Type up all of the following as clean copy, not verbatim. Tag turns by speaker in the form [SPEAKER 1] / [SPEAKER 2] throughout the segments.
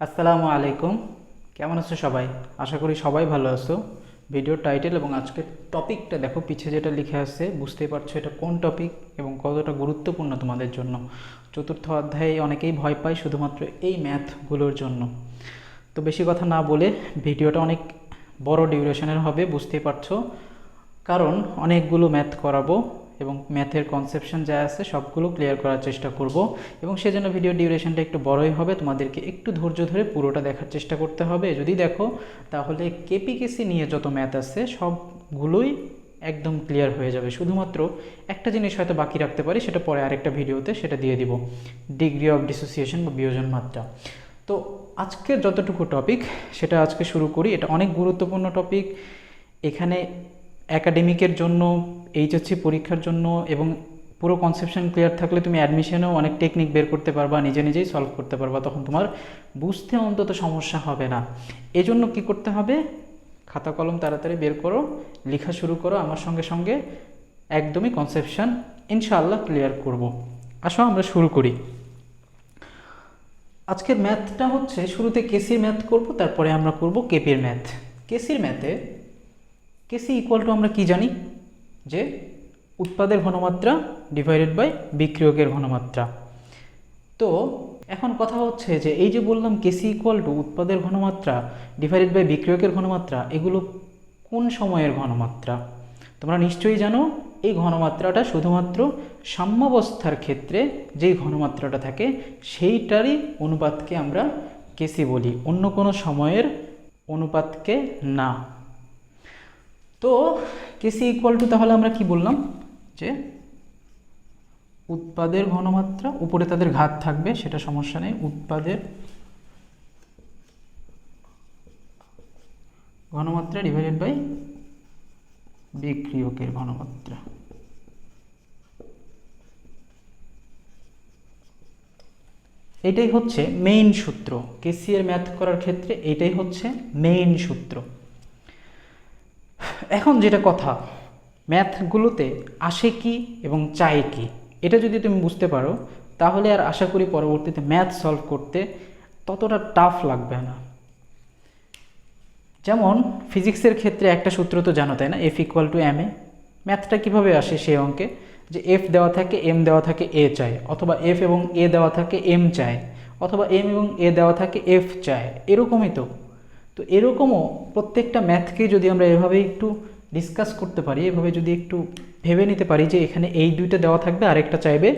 [SPEAKER 1] আসসালামু আলাইকুম। কেমন আছো সবাই? আশা করি সবাই ভালো আছো। ভিডিওর টাইটেল এবং আজকের টপিকটা দেখো, পিছে যেটা লিখে আছে বুঝতেই পারছো এটা কোন টপিক এবং কতটা গুরুত্বপূর্ণ তোমাদের জন্য। চতুর্থ অধ্যায়ে অনেকেই ভয় পায় শুধুমাত্র এই ম্যাথগুলোর জন্য। তো বেশি কথা না বলে ভিডিওটা অনেক বড় ডিউরেশনের হবে, বুঝতেই পারছো, কারণ অনেকগুলো ম্যাথ করাবো এবং ম্যাথের কনসেপশন যা আছে সবগুলো ক্লিয়ার করার চেষ্টা করব এবং সেজন্য ভিডিও ডিউরেশনটা একটু বড়ই হবে। তোমাদেরকে একটু ধৈর্য ধরে পুরোটা দেখার চেষ্টা করতে হবে। যদি দেখো তাহলে কেপিকেসি নিয়ে যত ম্যাথ আছে সবগুলোই একদম ক্লিয়ার হয়ে যাবে। শুধুমাত্র একটা জিনিস হয়তো বাকি রাখতে পারি, সেটা পরে আরেকটা ভিডিওতে সেটা দিয়ে দিব, ডিগ্রি অফ ডিসোসিয়েশন বা বিয়োজন মাত্রা। তো আজকের যতটুকু টপিক সেটা আজকে শুরু করি। এটা অনেক গুরুত্বপূর্ণ টপিক। এখানে একাডেমিকের জন্য, এইচএসসি পরীক্ষার জন্য এবং পুরো কনসেপশন ক্লিয়ার থাকলে তুমি অ্যাডমিশনেও অনেক টেকনিক বের করতে পারবা, নিজে নিজেই সলভ করতে পারবা, তখন তোমার বুঝতে অন্তত সমস্যা হবে না। এজন্য কি করতে হবে? খাতা কলম তাড়াতাড়ি বের করো, লেখা শুরু করো আমার সঙ্গে সঙ্গে। একদমই কনসেপশন ইনশাআল্লাহ ক্লিয়ার করব। আসো আমরা শুরু করি। আজকের ম্যাথটা হচ্ছে, শুরুতে কেসির ম্যাথ করব, তারপরে আমরা করব কেপির ম্যাথ। কেসির ম্যাথে কেসি ইকুয়াল টু আমরা কি জানি, যে উৎপাদের ঘনমাত্রা ডিভাইডেড বাই বিক্রিয়কের ঘনমাত্রা। তো এখন কথা হচ্ছে যে এই যে বললাম কেসি ইকুয়াল টু উৎপাদের ঘনমাত্রা ডিভাইডেড বাই বিক্রিয়কের ঘনমাত্রা, এগুলো কোন সময়ের ঘনমাত্রা? তোমরা নিশ্চয়ই জানো এই ঘনমাত্রাটা শুধুমাত্র সাম্যাবস্থার ক্ষেত্রে যেই ঘনমাত্রাটা থাকে সেইটারই অনুপাতকে আমরা কেসি বলি, অন্য কোনো সময়ের অনুপাতকে না। তো কেসি ইকুয়াল টু তাহলে আমরা কি বললাম, যে উৎপাদের ঘনমাত্রা, উপরে তাদের ঘাত থাকবে সেটা সমস্যা নেই, উৎপাদের ঘনমাত্রা ডিভাইডেড বাই বিক্রিয়কের ঘনমাত্রা। এটাই হচ্ছে মেইন সূত্র। কেসি এর ম্যাথ করার ক্ষেত্রে এটাই হচ্ছে মেইন সূত্র। এখন যেটা কথা, ম্যাথগুলোতে আসে কি এবং চায় কি, এটা যদি তুমি বুঝতে পারো তাহলে আর আশা করি পরবর্তীতে ম্যাথ সলভ করতে ততটা টাফ লাগবে না। যেমন ফিজিক্সের ক্ষেত্রে একটা সূত্র তো জানো, তাই না? F equal to M A. ম্যাথটা কীভাবে আসে সেই অঙ্কে, যে এফ দেওয়া থাকে, এম দেওয়া থাকে, এ চায়, অথবা এফ এবং এ দেওয়া থাকে, এম চায়, অথবা এম এবং এ দেওয়া থাকে, এফ চায়, এরকমই তো। তো এরকমও প্রত্যেকটা ম্যাথকে যদি আমরা এভাবে একটু ডিসকাস করতে পারি, এভাবে যদি একটু ভেবে নিতে পারি যে এখানে এই দুইটা দেওয়া থাকবে, আরেকটা চাইবে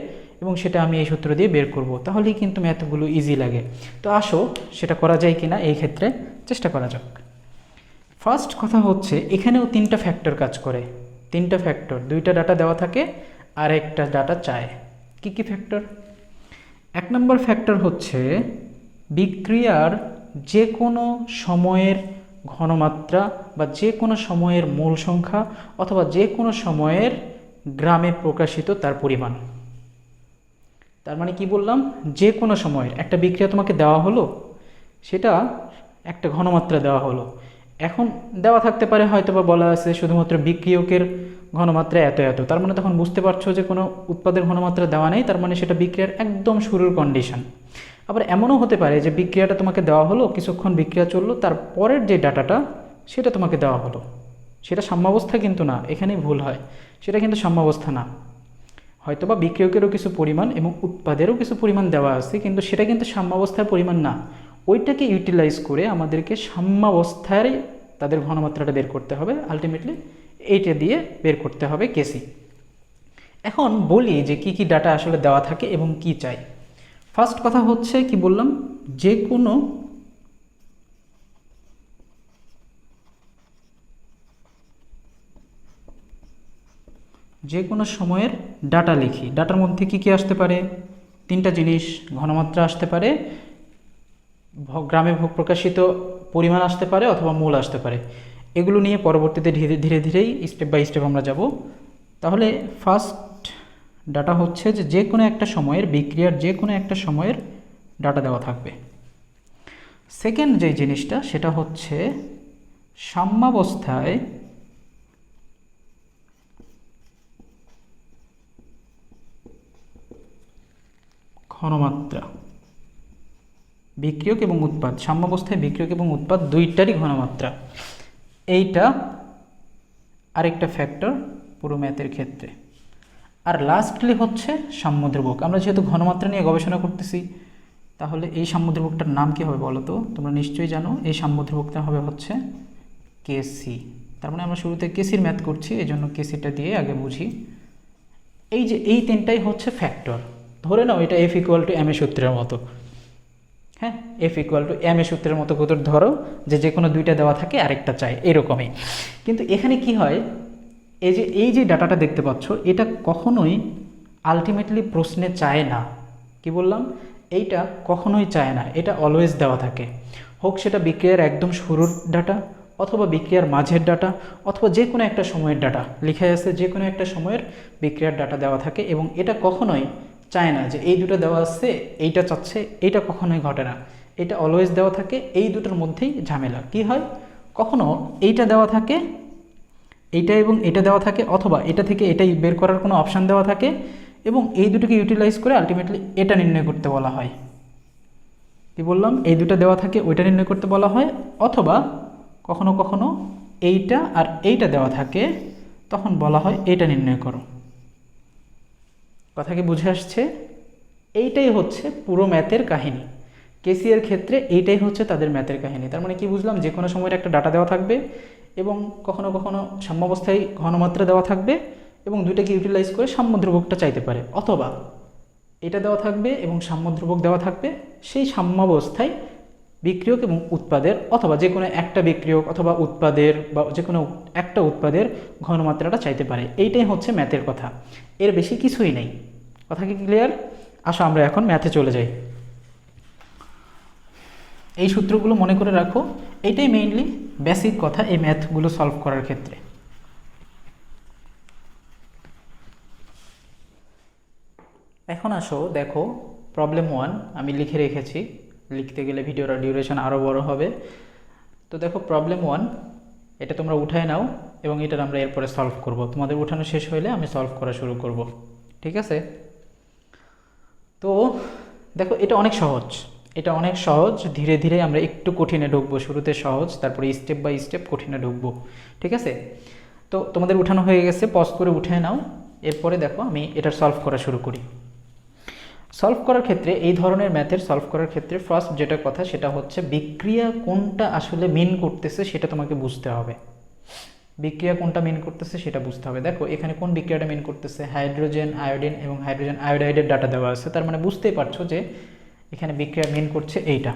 [SPEAKER 1] এবং সেটা আমি এই সূত্র দিয়ে বের করব, তাহলেই কিন্তু ম্যাথগুলো ইজি লাগে। তো আসো সেটা করা যায় কি না এই ক্ষেত্রে চেষ্টা করা যাক। ফার্স্ট কথা হচ্ছে, এখানেও তিনটা ফ্যাক্টর কাজ করে। তিনটা ফ্যাক্টর, দুইটা ডাটা দেওয়া থাকে আর একটা ডাটা চায়। কি কি ফ্যাক্টর? এক নম্বর ফ্যাক্টর হচ্ছে বিক্রিয়ার যে কোনো সময়ের ঘনমাত্রা বা যে কোনো সময়ের মোল সংখ্যা অথবা যে কোনো সময়ের গ্রামে প্রকাশিত তার পরিমাণ। তার মানে কি বললাম, যে কোনো সময়ের একটা বিক্রিয়া তোমাকে দেওয়া হলো, সেটা একটা ঘনমাত্রা দেওয়া হলো। এখন দেওয়া থাকতে পারে হয়তো বা বলা আছে শুধুমাত্র বিক্রিয়কের ঘনমাত্রা এত এত, তার মানে তখন বুঝতে পারছো যে কোনো উৎপাদের ঘনমাত্রা দেওয়া নেই, তার মানে সেটা বিক্রিয়ার একদম শুরুর কন্ডিশন। আবার এমনও হতে পারে যে বিক্রিয়াটা তোমাকে দেওয়া হলো, কিছুক্ষণ বিক্রিয়া চললো, তারপরের যে ডাটাটা সেটা তোমাকে দেওয়া হলো, সেটা সাম্যাবস্থা কিন্তু না, এখানেই ভুল হয়, সেটা কিন্তু সাম্যাবস্থা না। হয়তোবা বিক্রিয়কেরও কিছু পরিমাণ এবং উৎপাদেরও কিছু পরিমাণ দেওয়া আছে, কিন্তু সেটা কিন্তু সাম্যাবস্থার পরিমাণ না। ওইটাকে ইউটিলাইজ করে আমাদেরকে সাম্যাবস্থায় তাদের ঘনমাত্রাটা বের করতে হবে, আলটিমেটলি এইটা দিয়ে বের করতে হবে কেসি। এখন বলি যে কি কি ডাটা আসলে দেওয়া থাকে এবং কি চাই। ফার্স্ট কথা হচ্ছে কি বললাম, যে কোনো যে কোনো সময়ের ডাটা লিখি। ডাটার মধ্যে কি কি আসতে পারে? তিনটা জিনিস, ঘনমাত্রা আসতে পারে, গ্রামে প্রকাশিত পরিমাণ আসতে পারে, অথবা মূল আসতে পারে। এগুলো নিয়ে পরবর্তীতে ধীরে ধীরে ধীরেই স্টেপ বাই স্টেপ আমরা যাব। তাহলে ফার্স্ট ডাটা হচ্ছে যে যে কোনো একটা সময়ের বিক্রিয়ার যে কোনো একটা সময়ের ডাটা দেওয়া থাকবে। সেকেন্ড যে জিনিসটা সেটা হচ্ছে সাম্যাবস্থায় ঘনমাত্রা বিক্রিয়ক এবং উৎপাদ, সাম্যাবস্থায় বিক্রিয়ক এবং উৎপাদ দুইটারই ঘনমাত্রা, এইটা আরেকটা ফ্যাক্টর পুরো ম্যাথের ক্ষেত্রে। আর লাস্টলি হচ্ছে সাম্যধ্রুবক। আমরা যেহেতু ঘনমাত্রা নিয়ে গবেষণা করতেছি, তাহলে এই সাম্যধ্রুবকটার নাম কী হবে বলো তো? তোমরা নিশ্চয়ই জানো এই সাম্যধ্রুবকটা হবে হচ্ছে কেসি। তার মানে আমরা শুরুতে কেসির ম্যাথ করছি, এই জন্য কেসিটা দিয়ে আগে বুঝি। এই যে এই তিনটাই হচ্ছে ফ্যাক্টর। ধরে নাও এটা F equal to M A সূত্রের মতো। হ্যাঁ, F equal to M A সূত্রের মতো কত ধরো যে কোনো দুইটা দেওয়া থাকে আরেকটা চাই, এরকমই। কিন্তু এখানে কি হয়, এই যে ডাটাটা দেখতে পাচ্ছ, এটা কখনোই আলটিমেটলি প্রশ্নে চায় না। কি বললাম? এইটা কখনোই চায় না, এটা অলওয়েজ দেওয়া থাকে। হোক সেটা বিক্রিয়ার একদম শুরুর ডাটা, অথবা বিক্রিয়ার মাঝের ডাটা, অথবা যে কোনো একটা সময়ের ডাটা লিখে আছে, যে কোনো একটা সময়ের বিক্রিয়ার ডাটা দেওয়া থাকে। এবং এটা কখনোই চায় না যে এই দুটো দেওয়া আছে এইটা চাচ্ছে, এইটা কখনোই ঘটে না। এটা অলওয়েজ দেওয়া থাকে, এই দুটোর মধ্যেই ঝামেলা। কি হয়, কখনো এইটা দেওয়া থাকে, এইটা এবং এটা দেওয়া থাকে, অথবা এটা থেকে এটাই বের করার কোনো অপশান দেওয়া থাকে, এবং এই দুটোকে ইউটিলাইজ করে আলটিমেটলি এটা নির্ণয় করতে বলা হয়। কি বললাম? এই দুটো দেওয়া থাকে, ওইটা নির্ণয় করতে বলা হয়। অথবা কখনো কখনো এইটা আর এইটা দেওয়া থাকে, তখন বলা হয় এইটা নির্ণয় করো। কথা কি বুঝে আসছে? এইটাই হচ্ছে পুরো ম্যাথের কাহিনী। কেসিএর ক্ষেত্রে এইটাই হচ্ছে তাদের ম্যাথের কাহিনী। তার মানে কি বুঝলাম? যে কোনো সময়ের একটা ডাটা দেওয়া থাকবে, এবং কখনো কখনো সাম্যাবস্থায় ঘনমাত্রা দেওয়া থাকবে, এবং দুইটাকে ইউটিলাইজ করে সাম্যধ্রুবকটা চাইতে পারে। অথবা এটা দেওয়া থাকবে এবং সাম্যধ্রুবক দেওয়া থাকবে, সেই সাম্যাবস্থায় বিক্রিয়ক এবং উৎপাদের, অথবা যে কোনো একটা বিক্রিয়ক অথবা উৎপাদের, বা যে কোনো একটা উৎপাদের ঘনমাত্রাটা চাইতে পারে। এইটাই হচ্ছে ম্যাথের কথা, এর বেশি কিছুই নেই। কথা কি ক্লিয়ার? আসো আমরা এখন ম্যাথে চলে যাই। এই সূত্রগুলো মনে করে রাখো, এইটাই মেইনলি বেসিক কথা এই ম্যাথগুলো সলভ করার ক্ষেত্রে। এখন আসো দেখো, প্রবলেম 1 আমি লিখে রেখেছি, লিখতে গেলে ভিডিওর ডিউরেশন আরও বড় হবে। তো দেখো প্রবলেম 1, এটা তোমরা উঠায় নাও, এবং এটার আমরা এরপরে সলভ করব। তোমাদের উঠানো শেষ হলে আমি সলভ করা শুরু করব, ঠিক আছে? তো দেখো এটা অনেক সহজ, এটা অনেক সহজ। ধীরে ধীরে আমরা একটু কঠিনে ঢুকবো, শুরুতে সহজ, তারপরে স্টেপ বাই স্টেপ কঠিনে ঢুকবো, ঠিক আছে? তো তোমাদের উঠানো হয়ে গেছে, পজ করে উঠে নাও। এরপরে দেখো আমি এটার সলভ করা শুরু করি। সলভ করার ক্ষেত্রে, এই ধরনের ম্যাথের সলভ করার ক্ষেত্রে ফার্স্ট যেটা কথা সেটা হচ্ছে বিক্রিয়া কোনটা আসলে মিন করতেছে সেটা তোমাকে বুঝতে হবে। বিক্রিয়া কোনটা মিন করতেছে সেটা বুঝতে হবে। দেখো এখানে কোন বিক্রিয়াটা মিন করতেছে, হাইড্রোজেন আয়োডিন এবং হাইড্রোজেন আয়োডাইডের ডাটা দেওয়া আছে। তার মানে বুঝতেই পারছো যে এখানে বিক্রিয়া মিন করছে এইটা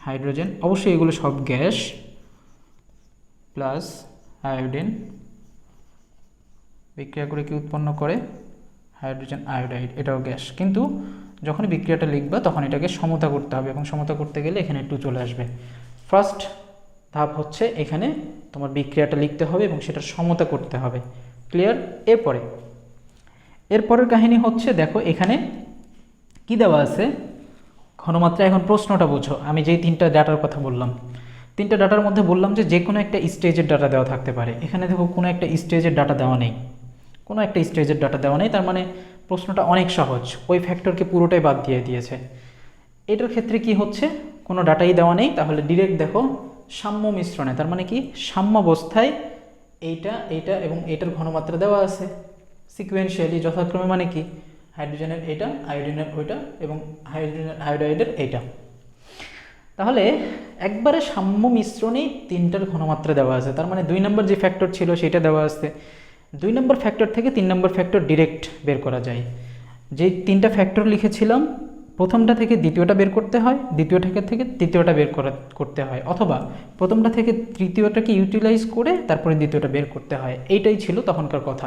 [SPEAKER 1] হাইড্রোজেন, অবশ্যই এগুলো সব গ্যাস, প্লাস আয়োডিন বিক্রিয়া করে কি উৎপন্ন করে, হাইড্রোজেন আয়োডাইড, এটাও গ্যাস। কিন্তু যখন বিক্রিয়াটা লিখবা তখন এটাকে সমতা করতে হবে, এবং সমতা করতে গেলে এখানে একটু চলে আসবে। ফার্স্ট ধাপ হচ্ছে এখানে তোমার বিক্রিয়াটা লিখতে হবে এবং সেটার সমতা করতে হবে। ক্লিয়ার? এরপরের কাহিনী হচ্ছে দেখো এখানে কি দেওয়া আছে, ঘনমাত্রা। এখন প্রশ্নটা বুঝো, আমি যেই তিনটা ডাটার কথা বললাম, তিনটা ডাটার মধ্যে বললাম যে কোনো একটা স্টেজের ডাটা দেওয়া থাকতে পারে। এখানে দেখো কোনো একটা স্টেজের ডাটা দেওয়া নেই, কোনো একটা স্টেজের ডাটা দেওয়া নেই। তার মানে প্রশ্নটা অনেক সহজ, ওই ফ্যাক্টরকে পুরোটাই বাদ দিয়ে দিয়েছে। এটার ক্ষেত্রে কি হচ্ছে, কোনো ডাটাই দেওয়া নেই, তাহলে ডিরেক্ট দেখো সাম্য মিশ্রণে, তার মানে কি সাম্যাবস্থায় এইটা এইটা এবং এইটার ঘনমাত্রা দেওয়া আছে সিকুয়েন্সিয়ালি যথাক্রমে। মানে কি, হাইড্রোজেনের এইটা, আয়োডিনের ওইটা, এবং হাইড্রোজেন আয়োডাইডের এইটা। তাহলে একবারে সাম্য মিশ্রণেই তিনটার ঘনমাত্রা দেওয়া আছে। তার মানে 2 নম্বর যে ফ্যাক্টর ছিল সেটা দেওয়া আছে। 2 নম্বর ফ্যাক্টর থেকে 3 নম্বর ফ্যাক্টর ডিরেক্ট বের করা যায়। যেই তিনটা ফ্যাক্টর লিখেছিলাম, প্রথমটা থেকে দ্বিতীয়টা বের করতে হয়, দ্বিতীয়টা থেকে তৃতীয়টা বের করতে হয়, অথবা প্রথমটা থেকে তৃতীয়টাকে ইউটিলাইজ করে তারপরে দ্বিতীয়টা বের করতে হয়। এইটাই ছিল তখনকার কথা।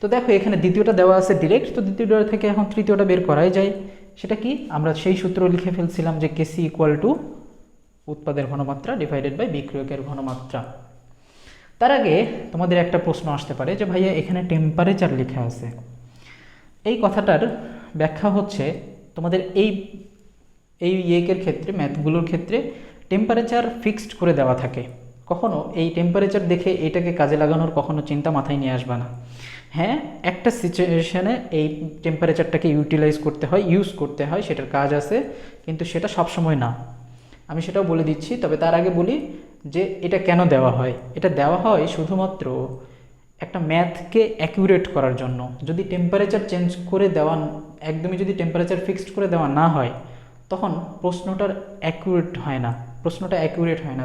[SPEAKER 1] তো দেখো এখানে দ্বিতীয়টা দেওয়া আছে ডিরেক্ট, তো দ্বিতীয়টা থেকে এখন তৃতীয়টা বের করাই যায়। সেটা কি, আমরা সেই সূত্র লিখে ফেলছিলাম যে কেসি ইকুয়াল টু উৎপাদের ঘনমাত্রা ডিভাইডেড বাই বিক্রিয়কের ঘনমাত্রা। তার আগে তোমাদের একটা প্রশ্ন আসতে পারে যে ভাইয়া এখানে টেম্পারেচার লেখা আছে। এই কথাটার ব্যাখ্যা হচ্ছে তোমাদের এই ইয়েকের ক্ষেত্রে, ম্যাথগুলোর ক্ষেত্রে টেম্পারেচার ফিক্সড করে দেওয়া থাকে। কখনো এই টেম্পারেচার দেখে এটাকে কাজে লাগানোর কখনো চিন্তা মাথায় নিয়ে আসবে না। হ্যাঁ, একটা সিচুয়েশনে এই টেম্পারেচারটাকে ইউজ করতে হয়, সেটার কাজ আছে, কিন্তু সেটা সবসময় না। আমি সেটাও বলে দিচ্ছি, তবে তার আগে বলি যে এটা কেন দেওয়া হয়। এটা দেওয়া হয় শুধুমাত্র একটা ম্যাথকে অ্যাকুরেট করার জন্য। যদি টেম্পারেচার চেঞ্জ করে দেওয়া, একদমই যদি টেম্পারেচার ফিক্সড করে দেওয়া না হয়, তখন প্রশ্নটা অ্যাকুরেট হয় না।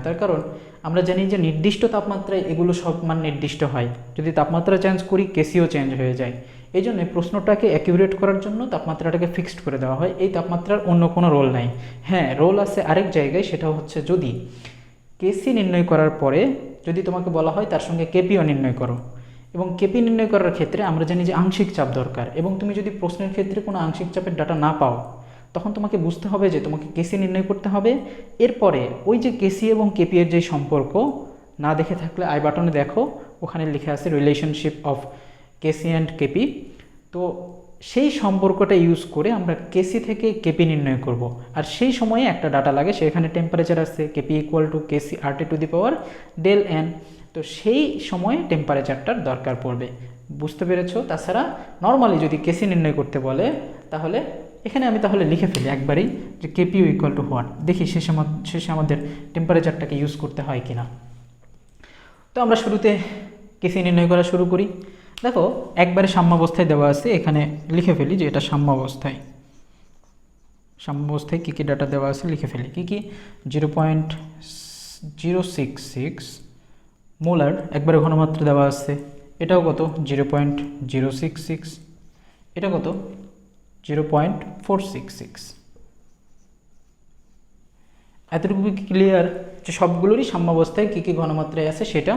[SPEAKER 1] তার কারণ আমরা জানি যে নির্দিষ্ট তাপমাত্রায় এগুলো সব মান নির্দিষ্ট হয়। যদি তাপমাত্রা চেঞ্জ করি, কেসিও চেঞ্জ হয়ে যায়। এই জন্য প্রশ্নটাকে অ্যাকুরেট করার জন্য তাপমাত্রাটাকে ফিক্সড করে দেওয়া হয়। এই তাপমাত্রার অন্য কোনো রোল নাই। হ্যাঁ, রোল আছে আরেক জায়গায়, সেটা হচ্ছে যদি কেসি নির্ণয় করার পরে যদি তোমাকে বলা হয় তার সঙ্গে কেপিও নির্ণয় করো, এবং কেপি নির্ণয় করার ক্ষেত্রে আমরা জানি যে আংশিক চাপ দরকার, এবং তুমি যদি প্রশ্নের ক্ষেত্রে কোনো আংশিক চাপের ডাটা না পাও, তখন তোমাকে বুঝতে হবে যে তোমাকে কেসি নির্ণয় করতে হবে। এরপরে ওই যে কেসি এবং কেপি এর যে সম্পর্ক, না দেখে থাকলে আই বাটনে দেখো, ওখানে লেখা আছে relationship of KC and KP. তো সেই সম্পর্কটা ইউজ করে আমরা কেসি থেকে কেপি নির্ণয় করব। আর সেই সময়ে একটা ডাটা লাগে, সেখানে টেম্পারেচার আছে KP equal to KC RT to the power del N. তো সেই সময়ে টেম্পারেচারটার দরকার পড়বে। বুঝতে পেরেছো? তাছাড়া নর্মালি যদি কেসি নির্ণয় করতে বলে, তাহলে এখানে আমি তাহলে লিখে ফেলি একবারেই যে কেপিও ইকুয়াল টু হোয়াট, দেখি শেষে আমাদের টেম্পারেচারটাকে ইউজ করতে হয় কিনা। তো আমরা শুরুতে কেসি নির্ণয় করা শুরু করি। দেখো একবারে সাম্যাবস্থায় দেওয়া আছে, এখানে লিখে ফেলি যে এটা সাম্যাবস্থায় কী কী ডাটা দেওয়া আছে লিখে ফেলি। কী 0.066 মোলার একবারে ঘনমাত্রা দেওয়া আছে। এটাও কত 0.066, এটা কত 0.466। এতটুকু ক্লিয়ার যে সবগুলোরই সাম্যাবস্থায় কী কী ঘনমাত্রায় আছে সেটা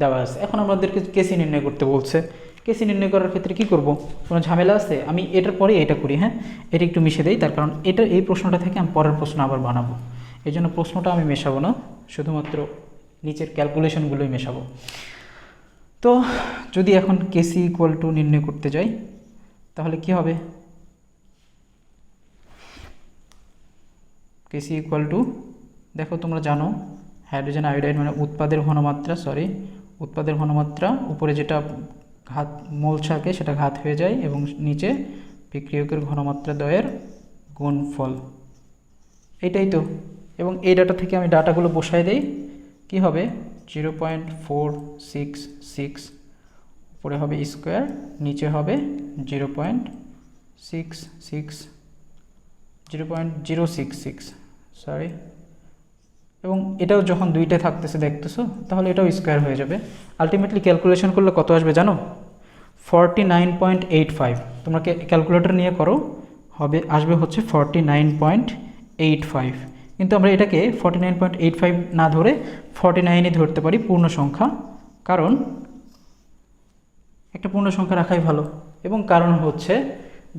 [SPEAKER 1] দেওয়া আছে। এখন আমাদেরকে কেসি নির্ণয় করতে বলছে। কেসি নির্ণয় করার ক্ষেত্রে কি করব, কোনো ঝামেলা আছে? আমি এটার পরে এটা করি। হ্যাঁ, এটা একটু মিশে দেই, তার কারণ এই প্রশ্নটা থেকে আমি পরের প্রশ্ন আবার বানাবো। এই জন্য প্রশ্নটা আমি মেশাবো না, শুধুমাত্র নিচের ক্যালকুলেশনগুলোই মেশাবো। তো যদি এখন কেসি ইকুয়াল টু নির্ণয় করতে যাই, তাহলে কি হবে? কেসি ইকুয়াল টু, দেখো তোমরা জানো হাইড্রোজেন আয়োডাইড মানে উৎপাদের ঘনমাত্রা, উপরে যেটা ঘাত মোল থাকে সেটা ঘাত হয়ে যায়, এবং নিচে বিক্রিয়কের ঘনমাত্রা দ্বয়ের গুণফল। এইটাই তো। এবং এই ডাটা থেকে আমি ডাটাগুলো বসাই দেই। কি হবে 0.466, উপরে হবে স্কোয়ার, নিচে হবে 0.066 সরি, এবং এটাও যখন দুইটা থাকতেছে দেখতেছো, তাহলে এটাও স্কোয়ার হয়ে যাবে। আলটিমেটলি ক্যালকুলেশন করলে কত আসবে জানো? 49.85। তোমরা ক্যালকুলেটর নিয়ে করো, আসবে হচ্ছে 49.85। কিন্তু আমরা এটাকে 49.85 না ধরে 49ই ধরতে পারি পূর্ণ সংখ্যা, কারণ একটা পূর্ণ সংখ্যা রাখাই ভালো। এবং কারণ হচ্ছে